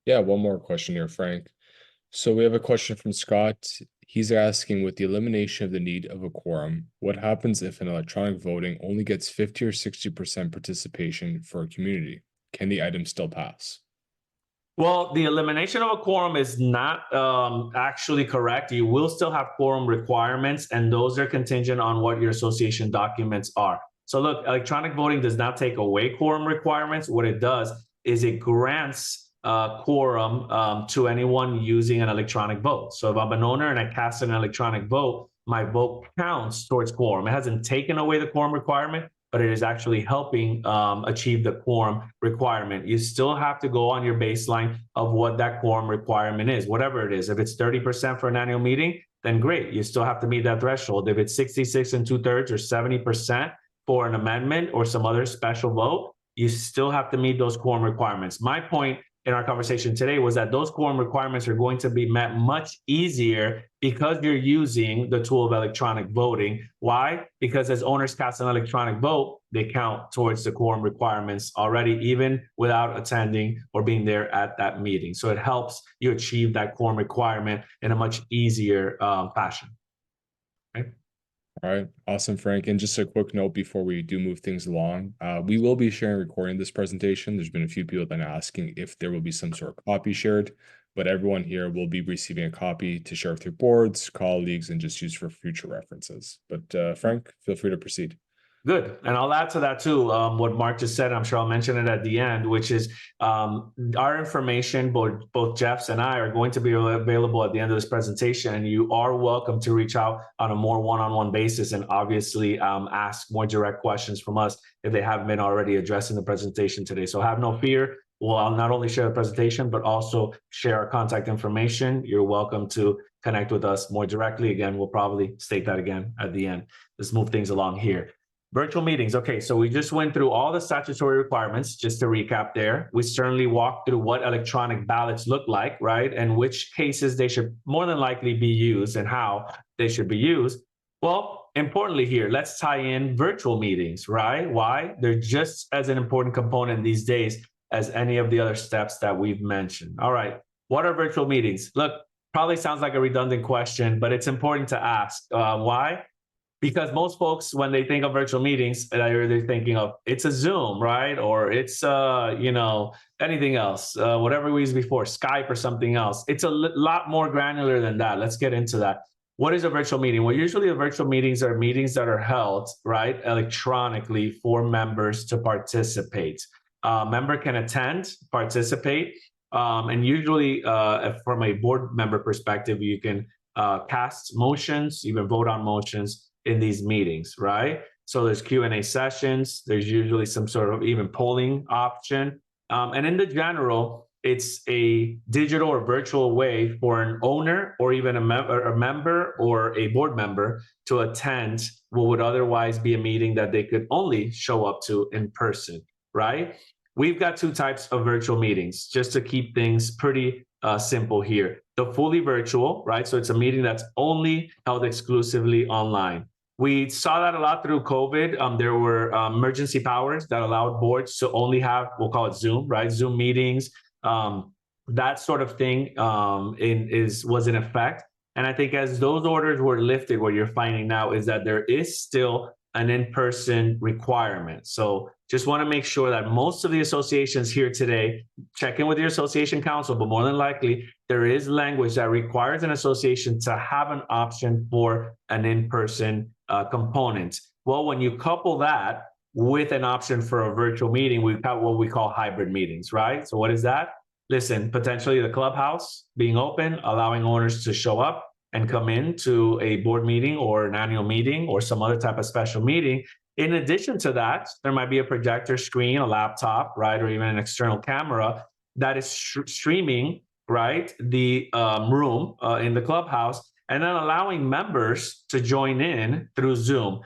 Yeah, one more question here, Frank. So we have a question from Scott. He's asking, with the elimination of the need of a quorum, what happens if an electronic voting only gets 50 or 60% participation for a community? Can the item still pass? Well, the elimination of a quorum is not actually correct. You will still have quorum requirements, and those are contingent on what your association documents are. So look, electronic voting does not take away quorum requirements. What it does is it grants quorum to anyone using an electronic vote. So if I'm an owner and I cast an electronic vote, my vote counts towards quorum. It hasn't taken away the quorum requirement, but it is actually helping achieve the quorum requirement. You still have to go on your baseline of what that quorum requirement is, whatever it is. If it's 30% for an annual meeting, then great. You still have to meet that threshold. If it's 66 2/3 or 70% for an amendment or some other special vote, you still have to meet those quorum requirements. My point in our conversation today was that those quorum requirements are going to be met much easier because you're using the tool of electronic voting. Why? Because as owners cast an electronic vote, they count towards the quorum requirements already, even without attending or being there at that meeting. So it helps you achieve that quorum requirement in a much easier fashion. Okay. All right, awesome, Frank. And just a quick note before we do move things along, we will be sharing recording this presentation. There's been a few people that have been asking if there will be some sort of copy shared, but everyone here will be receiving a copy to share with your boards, colleagues, and just use for future references. But Frank, feel free to proceed. Good. And I'll add to that too, what Mark just said. I'm sure I'll mention it at the end, which is our information, both Jeff's and I, are going to be available at the end of this presentation. And you are welcome to reach out on a more one-on-one basis and obviously ask more direct questions from us if they haven't been already addressed in the presentation today. So have no fear. Well, I'll not only share the presentation, but also share our contact information. You're welcome to connect with us more directly. Again, we'll probably state that again at the end. Let's move things along here. Virtual meetings. Okay, so we just went through all the statutory requirements, just to recap there. We certainly walked through what electronic ballots look like, right? And which cases they should more than likely be used and how they should be used. Well, importantly here, let's tie in virtual meetings, right? Why? They're just as an important component these days as any of the other steps that we've mentioned. All right, what are virtual meetings? Look, probably sounds like a redundant question, but it's important to ask. Why? Because most folks, when they think of virtual meetings, they're thinking of it's a Zoom, right? Or it's anything else, whatever we used before, Skype or something else. It's a lot more granular than that. Let's get into that. What is a virtual meeting? Well, usually the virtual meetings are meetings that are held, right, electronically for members to participate. A member can attend, participate, and usually from a board member perspective, you can cast motions, even vote on motions in these meetings, right? So there's Q&A sessions. There's usually some sort of even polling option. And in the general, it's a digital or virtual way for an owner or even a member or a board member to attend what would otherwise be a meeting that they could only show up to in person, right? We've got two types of virtual meetings, just to keep things pretty simple here. The fully virtual, right? So it's a meeting that's only held exclusively online. We saw that a lot through COVID. There were emergency powers that allowed boards to only have, we'll call it Zoom, right? Zoom meetings, that sort of thing was in effect. And I think as those orders were lifted, what you're finding now is that there is still an in-person requirement. So just want to make sure that most of the associations here today, check in with your association council, but more than likely, there is language that requires an association to have an option for an in-person component. Well, when you couple that with an option for a virtual meeting, we've got what we call hybrid meetings, right? So what is that? Listen, potentially the clubhouse being open, allowing owners to show up and come in to a board meeting or an annual meeting or some other type of special meeting. In addition to that, there might be a projector screen, a laptop, right, or even an external camera that is streaming, right, the room in the clubhouse, and then allowing members to join in through Zoom.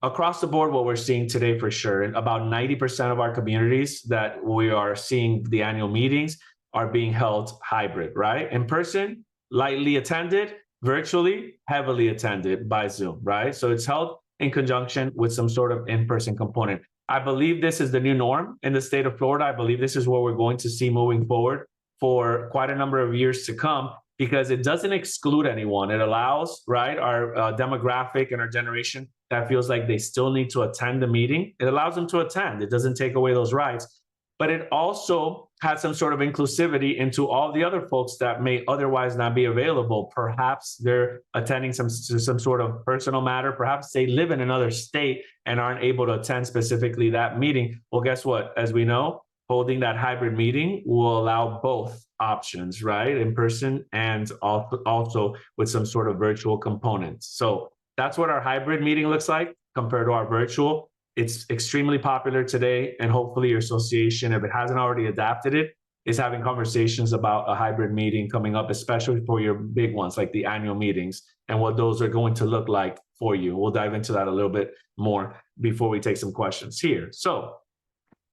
Across the board, what we're seeing today for sure, about 90% of our communities that we are seeing the annual meetings are being held hybrid, right? In person, lightly attended, virtually, heavily attended by Zoom, right? So it's held in conjunction with some sort of in-person component. I believe this is the new norm in the state of Florida. I believe this is what we're going to see moving forward for quite a number of years to come, because it doesn't exclude anyone. It allows, right, our demographic and our generation that feels like they still need to attend the meeting. It allows them to attend. It doesn't take away those rights, but it also had some sort of inclusivity into all the other folks that may otherwise not be available. Perhaps they're attending some sort of personal matter. Perhaps they live in another state and aren't able to attend specifically that meeting. Well, guess what? As we know, holding that hybrid meeting will allow both options, right? In person and also with some sort of virtual components. So that's what our hybrid meeting looks like compared to our virtual. It's extremely popular today, and hopefully your association, if it hasn't already adapted it, is having conversations about a hybrid meeting coming up, especially for your big ones like the annual meetings and what those are going to look like for you. We'll dive into that a little bit more before we take some questions here. So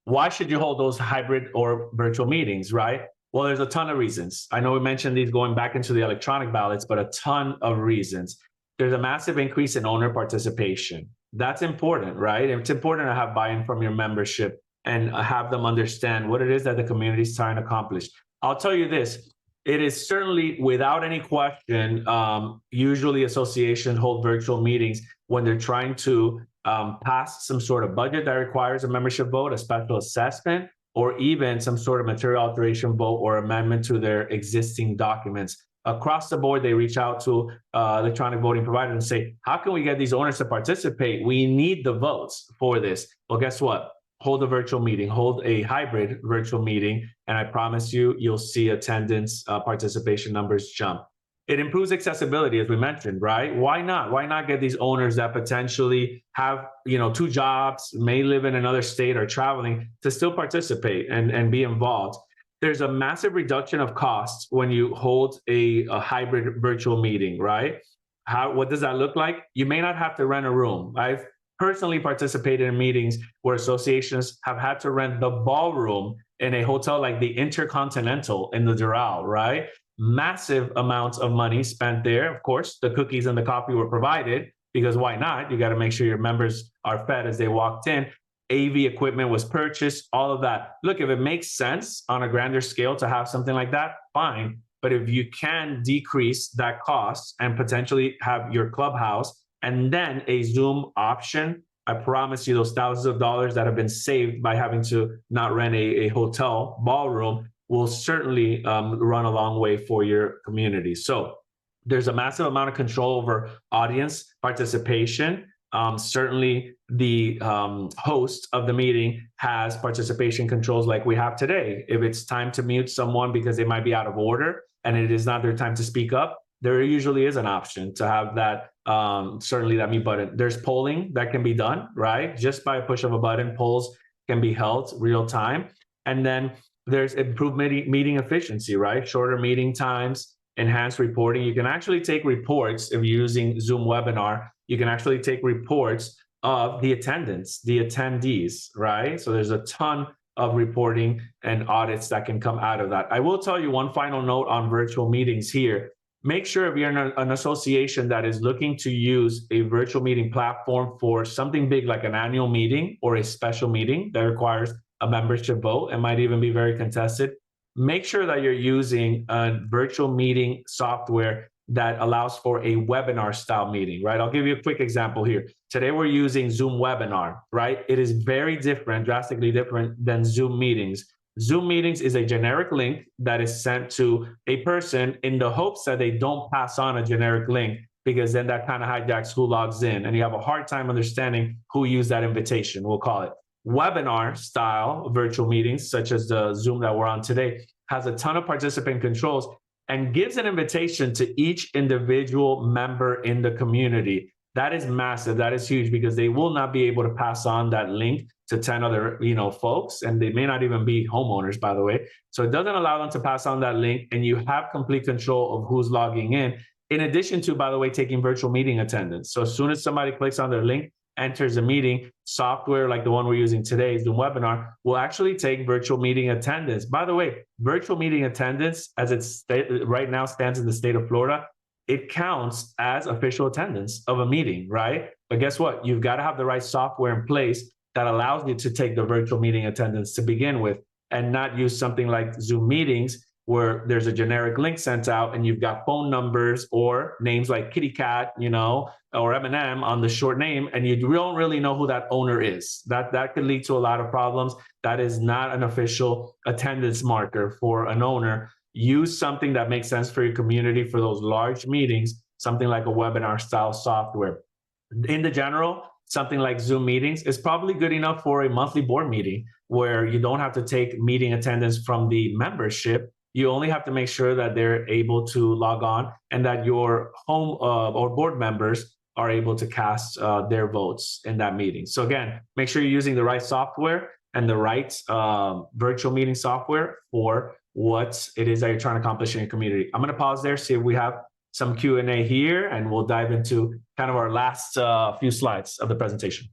why should you hold those hybrid or virtual meetings, right? Well, there's a ton of reasons. I know we mentioned these going back into the electronic ballots, but a ton of reasons. There's a massive increase in owner participation. That's important, right? It's important to have buy-in from your membership and have them understand what it is that the community is trying to accomplish. I'll tell you this, it is certainly without any question, usually associations hold virtual meetings when they're trying to pass some sort of budget that requires a membership vote, a special assessment, or even some sort of material alteration vote or amendment to their existing documents. Across the board, they reach out to electronic voting providers and say, how can we get these owners to participate? We need the votes for this. Well, guess what? Hold a virtual meeting, hold a hybrid virtual meeting, and I promise you, you'll see attendance participation numbers jump. It improves accessibility, as we mentioned, right? Why not? Why not get these owners that potentially have, 2 jobs, may live in another state or traveling to still participate and be involved? There's a massive reduction of costs when you hold a hybrid virtual meeting, right? What does that look like? You may not have to rent a room. I've personally participated in meetings where associations have had to rent the ballroom in a hotel like the Intercontinental in the Doral, right? Massive amounts of money spent there. Of course, the cookies and the coffee were provided because why not? You got to make sure your members are fed as they walked in. AV equipment was purchased, all of that. Look, if it makes sense on a grander scale to have something like that, fine. But if you can decrease that cost and potentially have your clubhouse and then a Zoom option, I promise you those thousands of dollars that have been saved by having to not rent a hotel ballroom will certainly run a long way for your community. So there's a massive amount of control over audience participation. Certainly the host of the meeting has participation controls like we have today. If it's time to mute someone because they might be out of order and it is not their time to speak up, there usually is an option to have that, certainly that mute button. There's polling that can be done, right? Just by a push of a button, polls can be held real time. And then there's improved meeting efficiency, right? Shorter meeting times, enhanced reporting. You can actually take reports if you're using Zoom webinar. You can actually take reports of the attendance, the attendees, right? So there's a ton of reporting and audits that can come out of that. I will tell you one final note on virtual meetings here. Make sure if you're in an association that is looking to use a virtual meeting platform for something big like an annual meeting or a special meeting that requires a membership vote and might even be very contested, make sure that you're using a virtual meeting software that allows for a webinar style meeting, right? I'll give you a quick example here. Today we're using Zoom webinar, right? It is very different, drastically different than Zoom meetings. Zoom meetings is a generic link that is sent to a person in the hopes that they don't pass on a generic link, because then that kind of hijacks who logs in and you have a hard time understanding who used that invitation, we'll call it. Webinar style virtual meetings, such as the Zoom that we're on today, has a ton of participant controls and gives an invitation to each individual member in the community. That is massive. That is huge, because they will not be able to pass on that link to 10 other, folks, and they may not even be homeowners, by the way. So it doesn't allow them to pass on that link, and you have complete control of who's logging in addition to, by the way, taking virtual meeting attendance. So as soon as somebody clicks on their link, enters a meeting, software like the one we're using today, Zoom webinar, will actually take virtual meeting attendance. By the way, virtual meeting attendance, as it's right now stands in the state of Florida, it counts as official attendance of a meeting, right? But guess what? You've got to have the right software in place that allows you to take the virtual meeting attendance to begin with, and not use something like Zoom meetings, where there's a generic link sent out and you've got phone numbers or names like Kitty Cat, or M&M on the short name, and you don't really know who that owner is. That could lead to a lot of problems. That is not an official attendance marker for an owner. Use something that makes sense for your community for those large meetings, something like a webinar style software. In the general, something like Zoom meetings is probably good enough for a monthly board meeting where you don't have to take meeting attendance from the membership. You only have to make sure that they're able to log on and that your home or board members are able to cast their votes in that meeting. So again, make sure you're using the right software and the right virtual meeting software for what it is that you're trying to accomplish in your community. I'm going to pause there, see if we have some Q&A here, and we'll dive into kind of our last few slides of the presentation.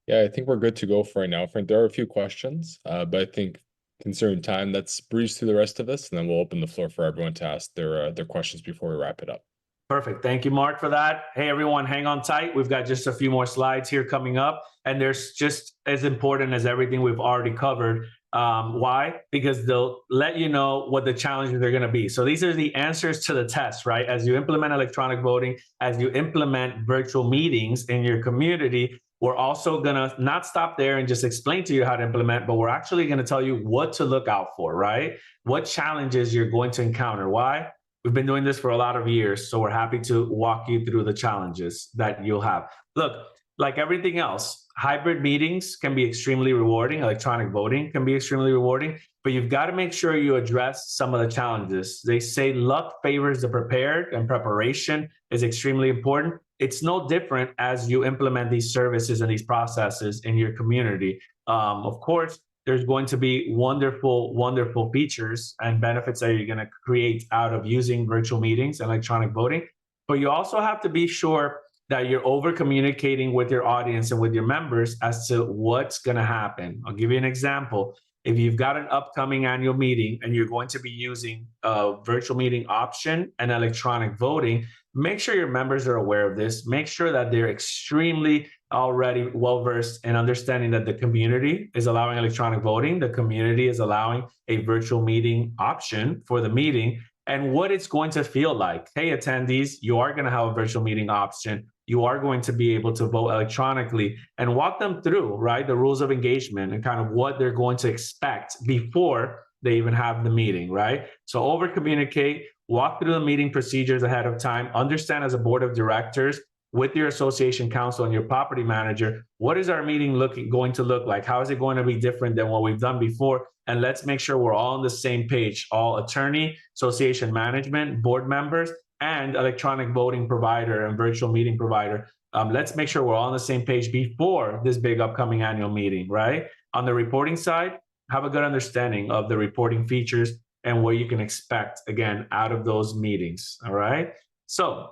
Yeah, I think we're good to go for right now, Frank. There are a few questions, but I think considering time, let's breeze through the rest of this, and then we'll open the floor for everyone to ask their questions before we wrap it up. Perfect. Thank you, Mark, for that. Hey, everyone, hang on tight. We've got just a few more slides here coming up, and there's just as important as everything we've already covered. Why? Because they'll let you know what the challenges are going to be. So these are the answers to the test, right? As you implement electronic voting, as you implement virtual meetings in your community, we're also going to not stop there and just explain to you how to implement, but we're actually going to tell you what to look out for, right? What challenges you're going to encounter. Why? We've been doing this for a lot of years, so we're happy to walk you through the challenges that you'll have. Look, like everything else, hybrid meetings can be extremely rewarding. Electronic voting can be extremely rewarding, but you've got to make sure you address some of the challenges. They say luck favors the prepared, and preparation is extremely important. It's no different as you implement these services and these processes in your community. Of course, there's going to be wonderful, wonderful features and benefits that you're going to create out of using virtual meetings and electronic voting. But you also have to be sure that you're over communicating with your audience and with your members as to what's going to happen. I'll give you an example. If you've got an upcoming annual meeting and you're going to be using a virtual meeting option and electronic voting, make sure your members are aware of this. Make sure that they're extremely already well-versed in understanding that the community is allowing electronic voting. The community is allowing a virtual meeting option for the meeting and what it's going to feel like. Hey, attendees, you are going to have a virtual meeting option. You are going to be able to vote electronically, and walk them through, right, the rules of engagement and kind of what they're going to expect before they even have the meeting, right? So over communicate, walk through the meeting procedures ahead of time, understand as a board of directors with your association council and your property manager, what is our meeting going to look like? How is it going to be different than what we've done before? And let's make sure we're all on the same page, all attorney, association management, board members, and electronic voting provider and virtual meeting provider. Let's make sure we're all on the same page before this big upcoming annual meeting, right? On the reporting side, have a good understanding of the reporting features and what you can expect, again, out of those meetings, all right? So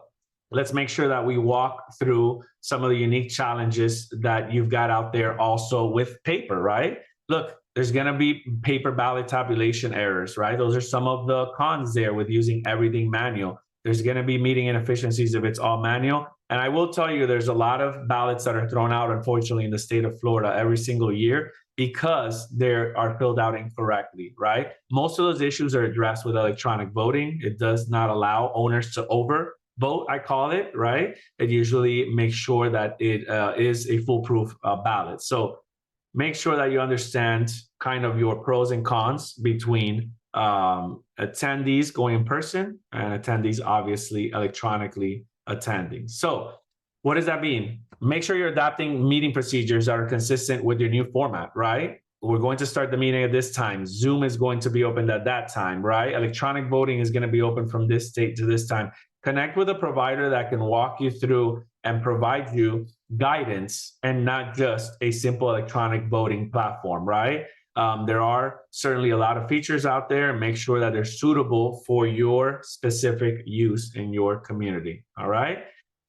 let's make sure that we walk through some of the unique challenges that you've got out there also with paper, right? Look, there's going to be paper ballot tabulation errors, right? Those are some of the cons there with using everything manual. There's going to be meeting inefficiencies if it's all manual. And I will tell you, there's a lot of ballots that are thrown out, unfortunately, in the state of Florida every single year because they are filled out incorrectly, right? Most of those issues are addressed with electronic voting. It does not allow owners to overvote, I call it, right? It usually makes sure that it is a foolproof ballot. So make sure that you understand kind of your pros and cons between attendees going in person and attendees obviously electronically attending. So what does that mean? Make sure you're adapting meeting procedures that are consistent with your new format, right? We're going to start the meeting at this time. Zoom is going to be opened at that time, right? Electronic voting is going to be open from this date to this time. Connect with a provider that can walk you through and provide you guidance and not just a simple electronic voting platform, right? There are certainly a lot of features out there. Make sure that they're suitable for your specific use in your community, all right?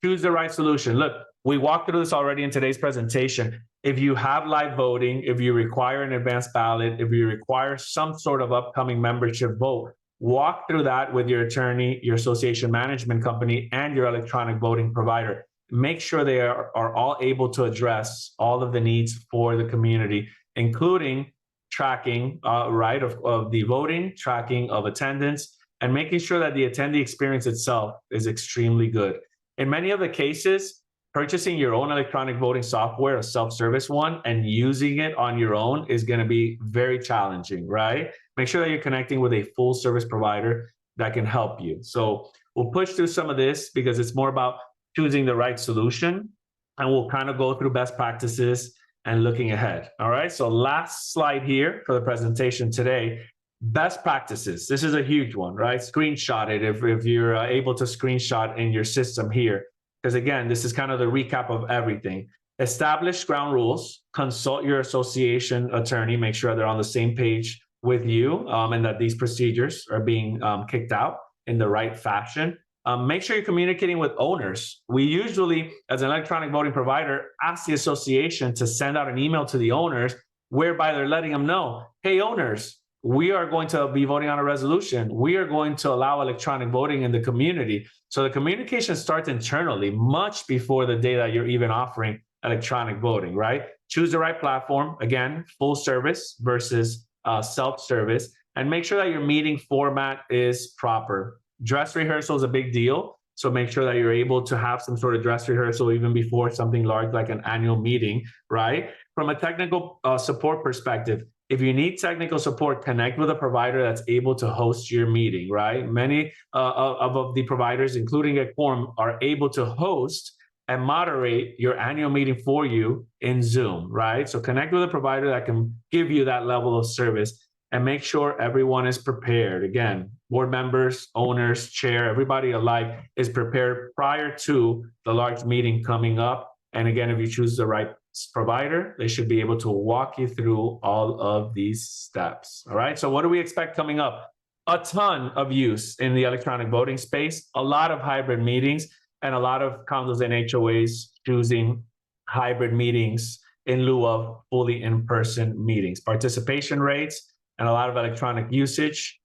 Choose the right solution. Look, we walked through this already in today's presentation. If you have live voting, if you require an advanced ballot, if you require some sort of upcoming membership vote, walk through that with your attorney, your association management company, and your electronic voting provider. Make sure they are all able to address all of the needs for the community, including tracking, right, of the voting, tracking of attendance, and making sure that the attendee experience itself is extremely good. In many of the cases, purchasing your own electronic voting software, a self-service one, and using it on your own is going to be very challenging, right? Make sure that you're connecting with a full service provider that can help you. So we'll push through some of this because it's more about choosing the right solution, and we'll kind of go through best practices and looking ahead. All right, so last slide here for the presentation today. Best practices. This is a huge one, right? Screenshot it if you're able to screenshot in your system here. Because again, this is kind of the recap of everything. Establish ground rules, consult your association attorney, make sure they're on the same page with you, and that these procedures are being kicked out in the right fashion. Make sure you're communicating with owners. We usually, as an electronic voting provider, ask the association to send out an email to the owners whereby they're letting them know, hey, owners, we are going to be voting on a resolution. We are going to allow electronic voting in the community. So the communication starts internally much before the day that you're even offering electronic voting, right? Choose the right platform. Again, full service versus self-service, and make sure that your meeting format is proper. Dress rehearsal is a big deal. So make sure that you're able to have some sort of dress rehearsal even before something large like an annual meeting, right? From a technical support perspective, if you need technical support, connect with a provider that's able to host your meeting, right? Many of the providers, including a quorum, are able to host and moderate your annual meeting for you in Zoom, right? So connect with a provider that can give you that level of service, and make sure everyone is prepared. Again, board members, owners, chair, everybody alike is prepared prior to the large meeting coming up. And again, if you choose the right provider, they should be able to walk you through all of these steps. All right, so what do we expect coming up? A ton of use in the electronic voting space, a lot of hybrid meetings, and a lot of condos and HOAs choosing hybrid meetings in lieu of fully in-person meetings. Participation rates and a lot of electronic usage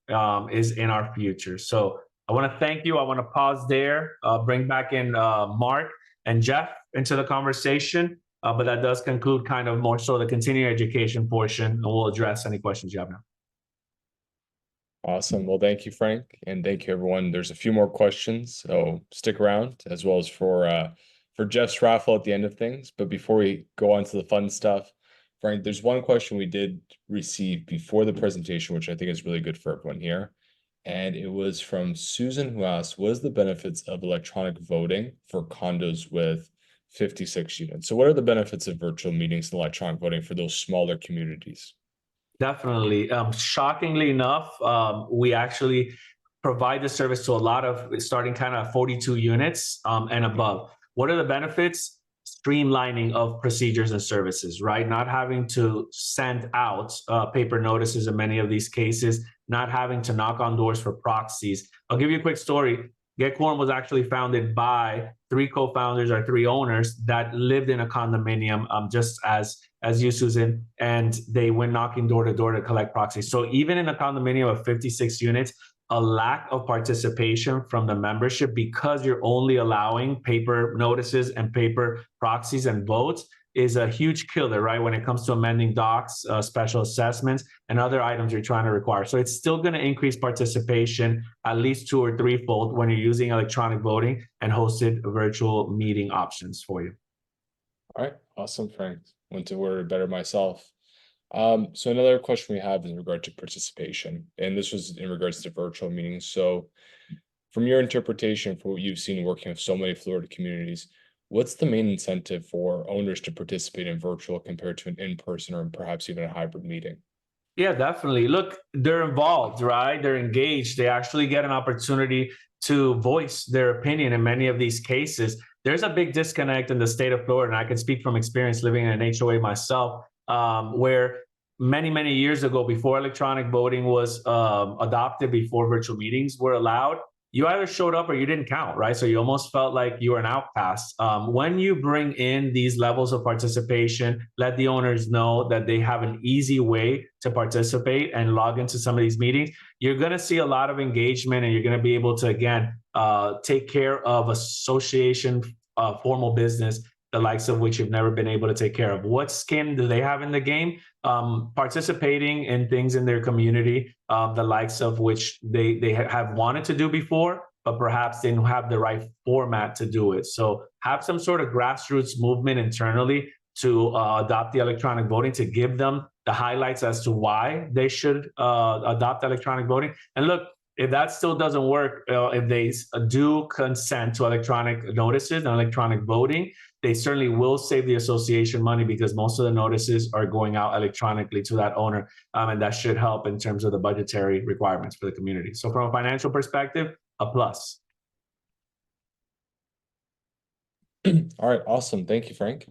is in our future. So I want to thank you. I want to pause there, bring back in Mark and Jeff into the conversation. But that does conclude kind of more so the continuing education portion, and we'll address any questions you have now. Awesome. Well, thank you, Frank, and thank you, everyone. There's a few more questions, so stick around, as well as for Jeff's raffle at the end of things. But before we go on to the fun stuff, Frank, there's one question we did receive before the presentation, which I think is really good for everyone here. And it was from Susan, who asked, what is the benefits of electronic voting for condos with 56 units? So what are the benefits of virtual meetings and electronic voting for those smaller communities? Definitely. Shockingly enough, we actually provide the service to a lot of starting kind of 42 units and above. What are the benefits? Streamlining of procedures and services, right? Not having to send out paper notices in many of these cases, not having to knock on doors for proxies. I'll give you a quick story. Get Quorum was actually founded by 3 co-founders or 3 owners that lived in a condominium, just as you, Susan, and they went knocking door to door to collect proxies. So even in a condominium of 56 units, a lack of participation from the membership because you're only allowing paper notices and paper proxies and votes is a huge killer, right? When it comes to amending docs, special assessments, and other items you're trying to require. So it's still going to increase participation at least 2 or 3-fold when you're using electronic voting and hosted virtual meeting options for you. All right, awesome, Frank. Went to word better myself. So another question we have is in regard to participation, and this was in regards to virtual meetings. So from your interpretation, for what you've seen working with so many Florida communities, what's the main incentive for owners to participate in virtual compared to an in-person or perhaps even a hybrid meeting? Yeah, definitely. Look, they're involved, right? They're engaged. They actually get an opportunity to voice their opinion in many of these cases. There's a big disconnect in the state of Florida, and I can speak from experience living in an HOA myself, where many years ago, before electronic voting was adopted, before virtual meetings were allowed, you either showed up or you didn't count, right? So you almost felt like you were an outcast. When you bring in these levels of participation, let the owners know that they have an easy way to participate and log into some of these meetings, you're gonna see a lot of engagement, and you're gonna be able to, again, take care of association formal business the likes of which you've never been able to take care of. What skin do they have in the game? Participating in things in their community, the likes of which they have wanted to do before, but perhaps didn't have the right format to do it. So have some sort of grassroots movement internally to adopt the electronic voting, to give them the highlights as to why they should adopt electronic voting. And look, if that still doesn't work, if they do consent to electronic notices and electronic voting, they certainly will save the association money, because most of the notices are going out electronically to that owner. And that should help in terms of the budgetary requirements for the community. So from a financial perspective, a plus. All right, awesome. Thank you, Frank.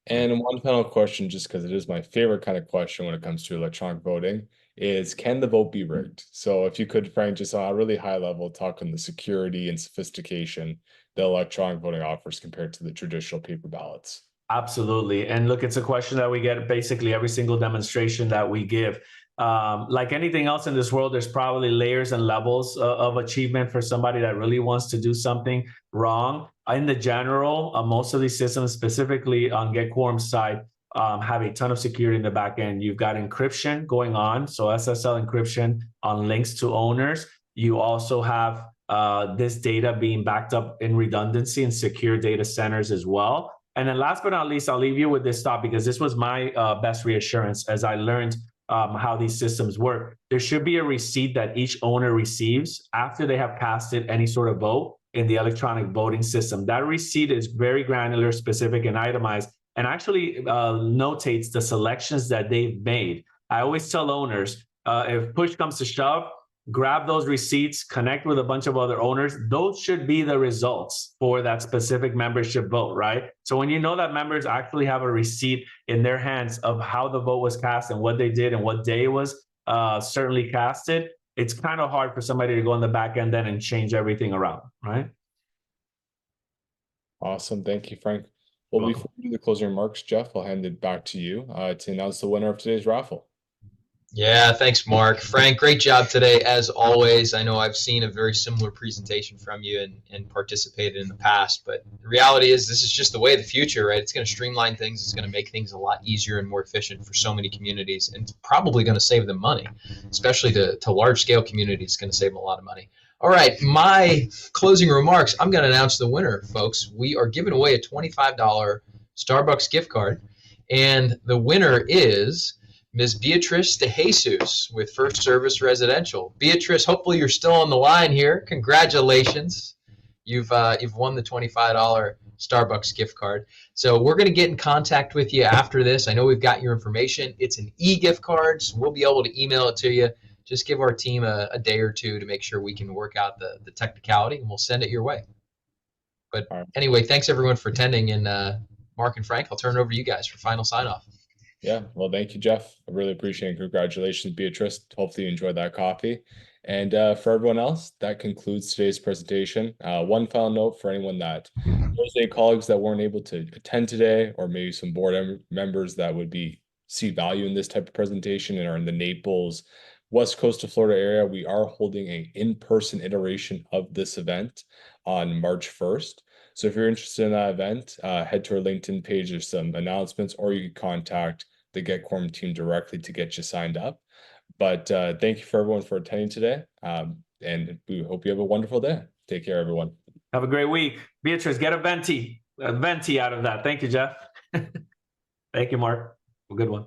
And one final question, just because it is my favorite kind of question when it comes to electronic voting, is can the vote be rigged? So if you could, Frank, just on a really high level, talk on the security and sophistication that electronic voting offers compared to the traditional paper ballots. Absolutely. And look, it's a question that we get basically every single demonstration that we give. Like anything else in this world, there's probably layers and levels of achievement for somebody that really wants to do something wrong. In the general, most of these systems, specifically on Get Quorum's side, have a ton of security in the back end. You've got encryption going on, so SSL encryption on links to owners. You also have this data being backed up in redundancy and secure data centers as well. And then last but not least, I'll leave you with this thought, because this was my best reassurance as I learned how these systems work. There should be a receipt that each owner receives after they have casted any sort of vote in the electronic voting system. That receipt is very granular, specific, and itemized, and actually notates the selections that they've made. I always tell owners, if push comes to shove, grab those receipts, connect with a bunch of other owners. Those should be the results for that specific membership vote, right? So when you know that members actually have a receipt in their hands of how the vote was cast and what they did and what day it was certainly casted, it's kind of hard for somebody to go in the back end then and change everything around, right? Awesome. Thank you, Frank. Well, before we do the closing remarks, Jeff, I'll hand it back to you to announce the winner of today's raffle. Yeah, thanks, Mark. Frank, great job today, as always. I know I've seen a very similar presentation from you and participated in the past, but the reality is this is just the way of the future, right? It's going to streamline things. It's going to make things a lot easier and more efficient for so many communities, and it's probably going to save them money, especially to large-scale communities. It's going to save them a lot of money. All right, my closing remarks, I'm going to announce the winner, folks. We are giving away a $25 Starbucks gift card, and the winner is Ms. Beatrice De Jesus with First Service Residential. Beatrice, hopefully you're still on the line here. Congratulations. You've won the $25 Starbucks gift card. So we're going to get in contact with you after this. I know we've got your information. It's an e-gift card, so we'll be able to email it to you. Just give our team a day or two to make sure we can work out the technicality, and we'll send it your way. But anyway, thanks everyone for attending, and Mark and Frank, I'll turn it over to you guys for final sign-off. Yeah, well, thank you, Jeff. I really appreciate it. Congratulations, Beatrice. Hopefully you enjoyed that coffee. And for everyone else, that concludes today's presentation. One final note for anyone that knows any colleagues that weren't able to attend today, or maybe some board members that would see value in this type of presentation and are in the Naples, West Coast of Florida area, we are holding an in-person iteration of this event on March 1st. So if you're interested in that event, head to our LinkedIn page. There's some announcements, or you can contact the Get Quorum team directly to get you signed up. But thank you for everyone for attending today. And we hope you have a wonderful day. Take care, everyone. Have a great week. Beatrice, get a venti out of that. Thank you, Jeff. Thank you, Mark. A good one.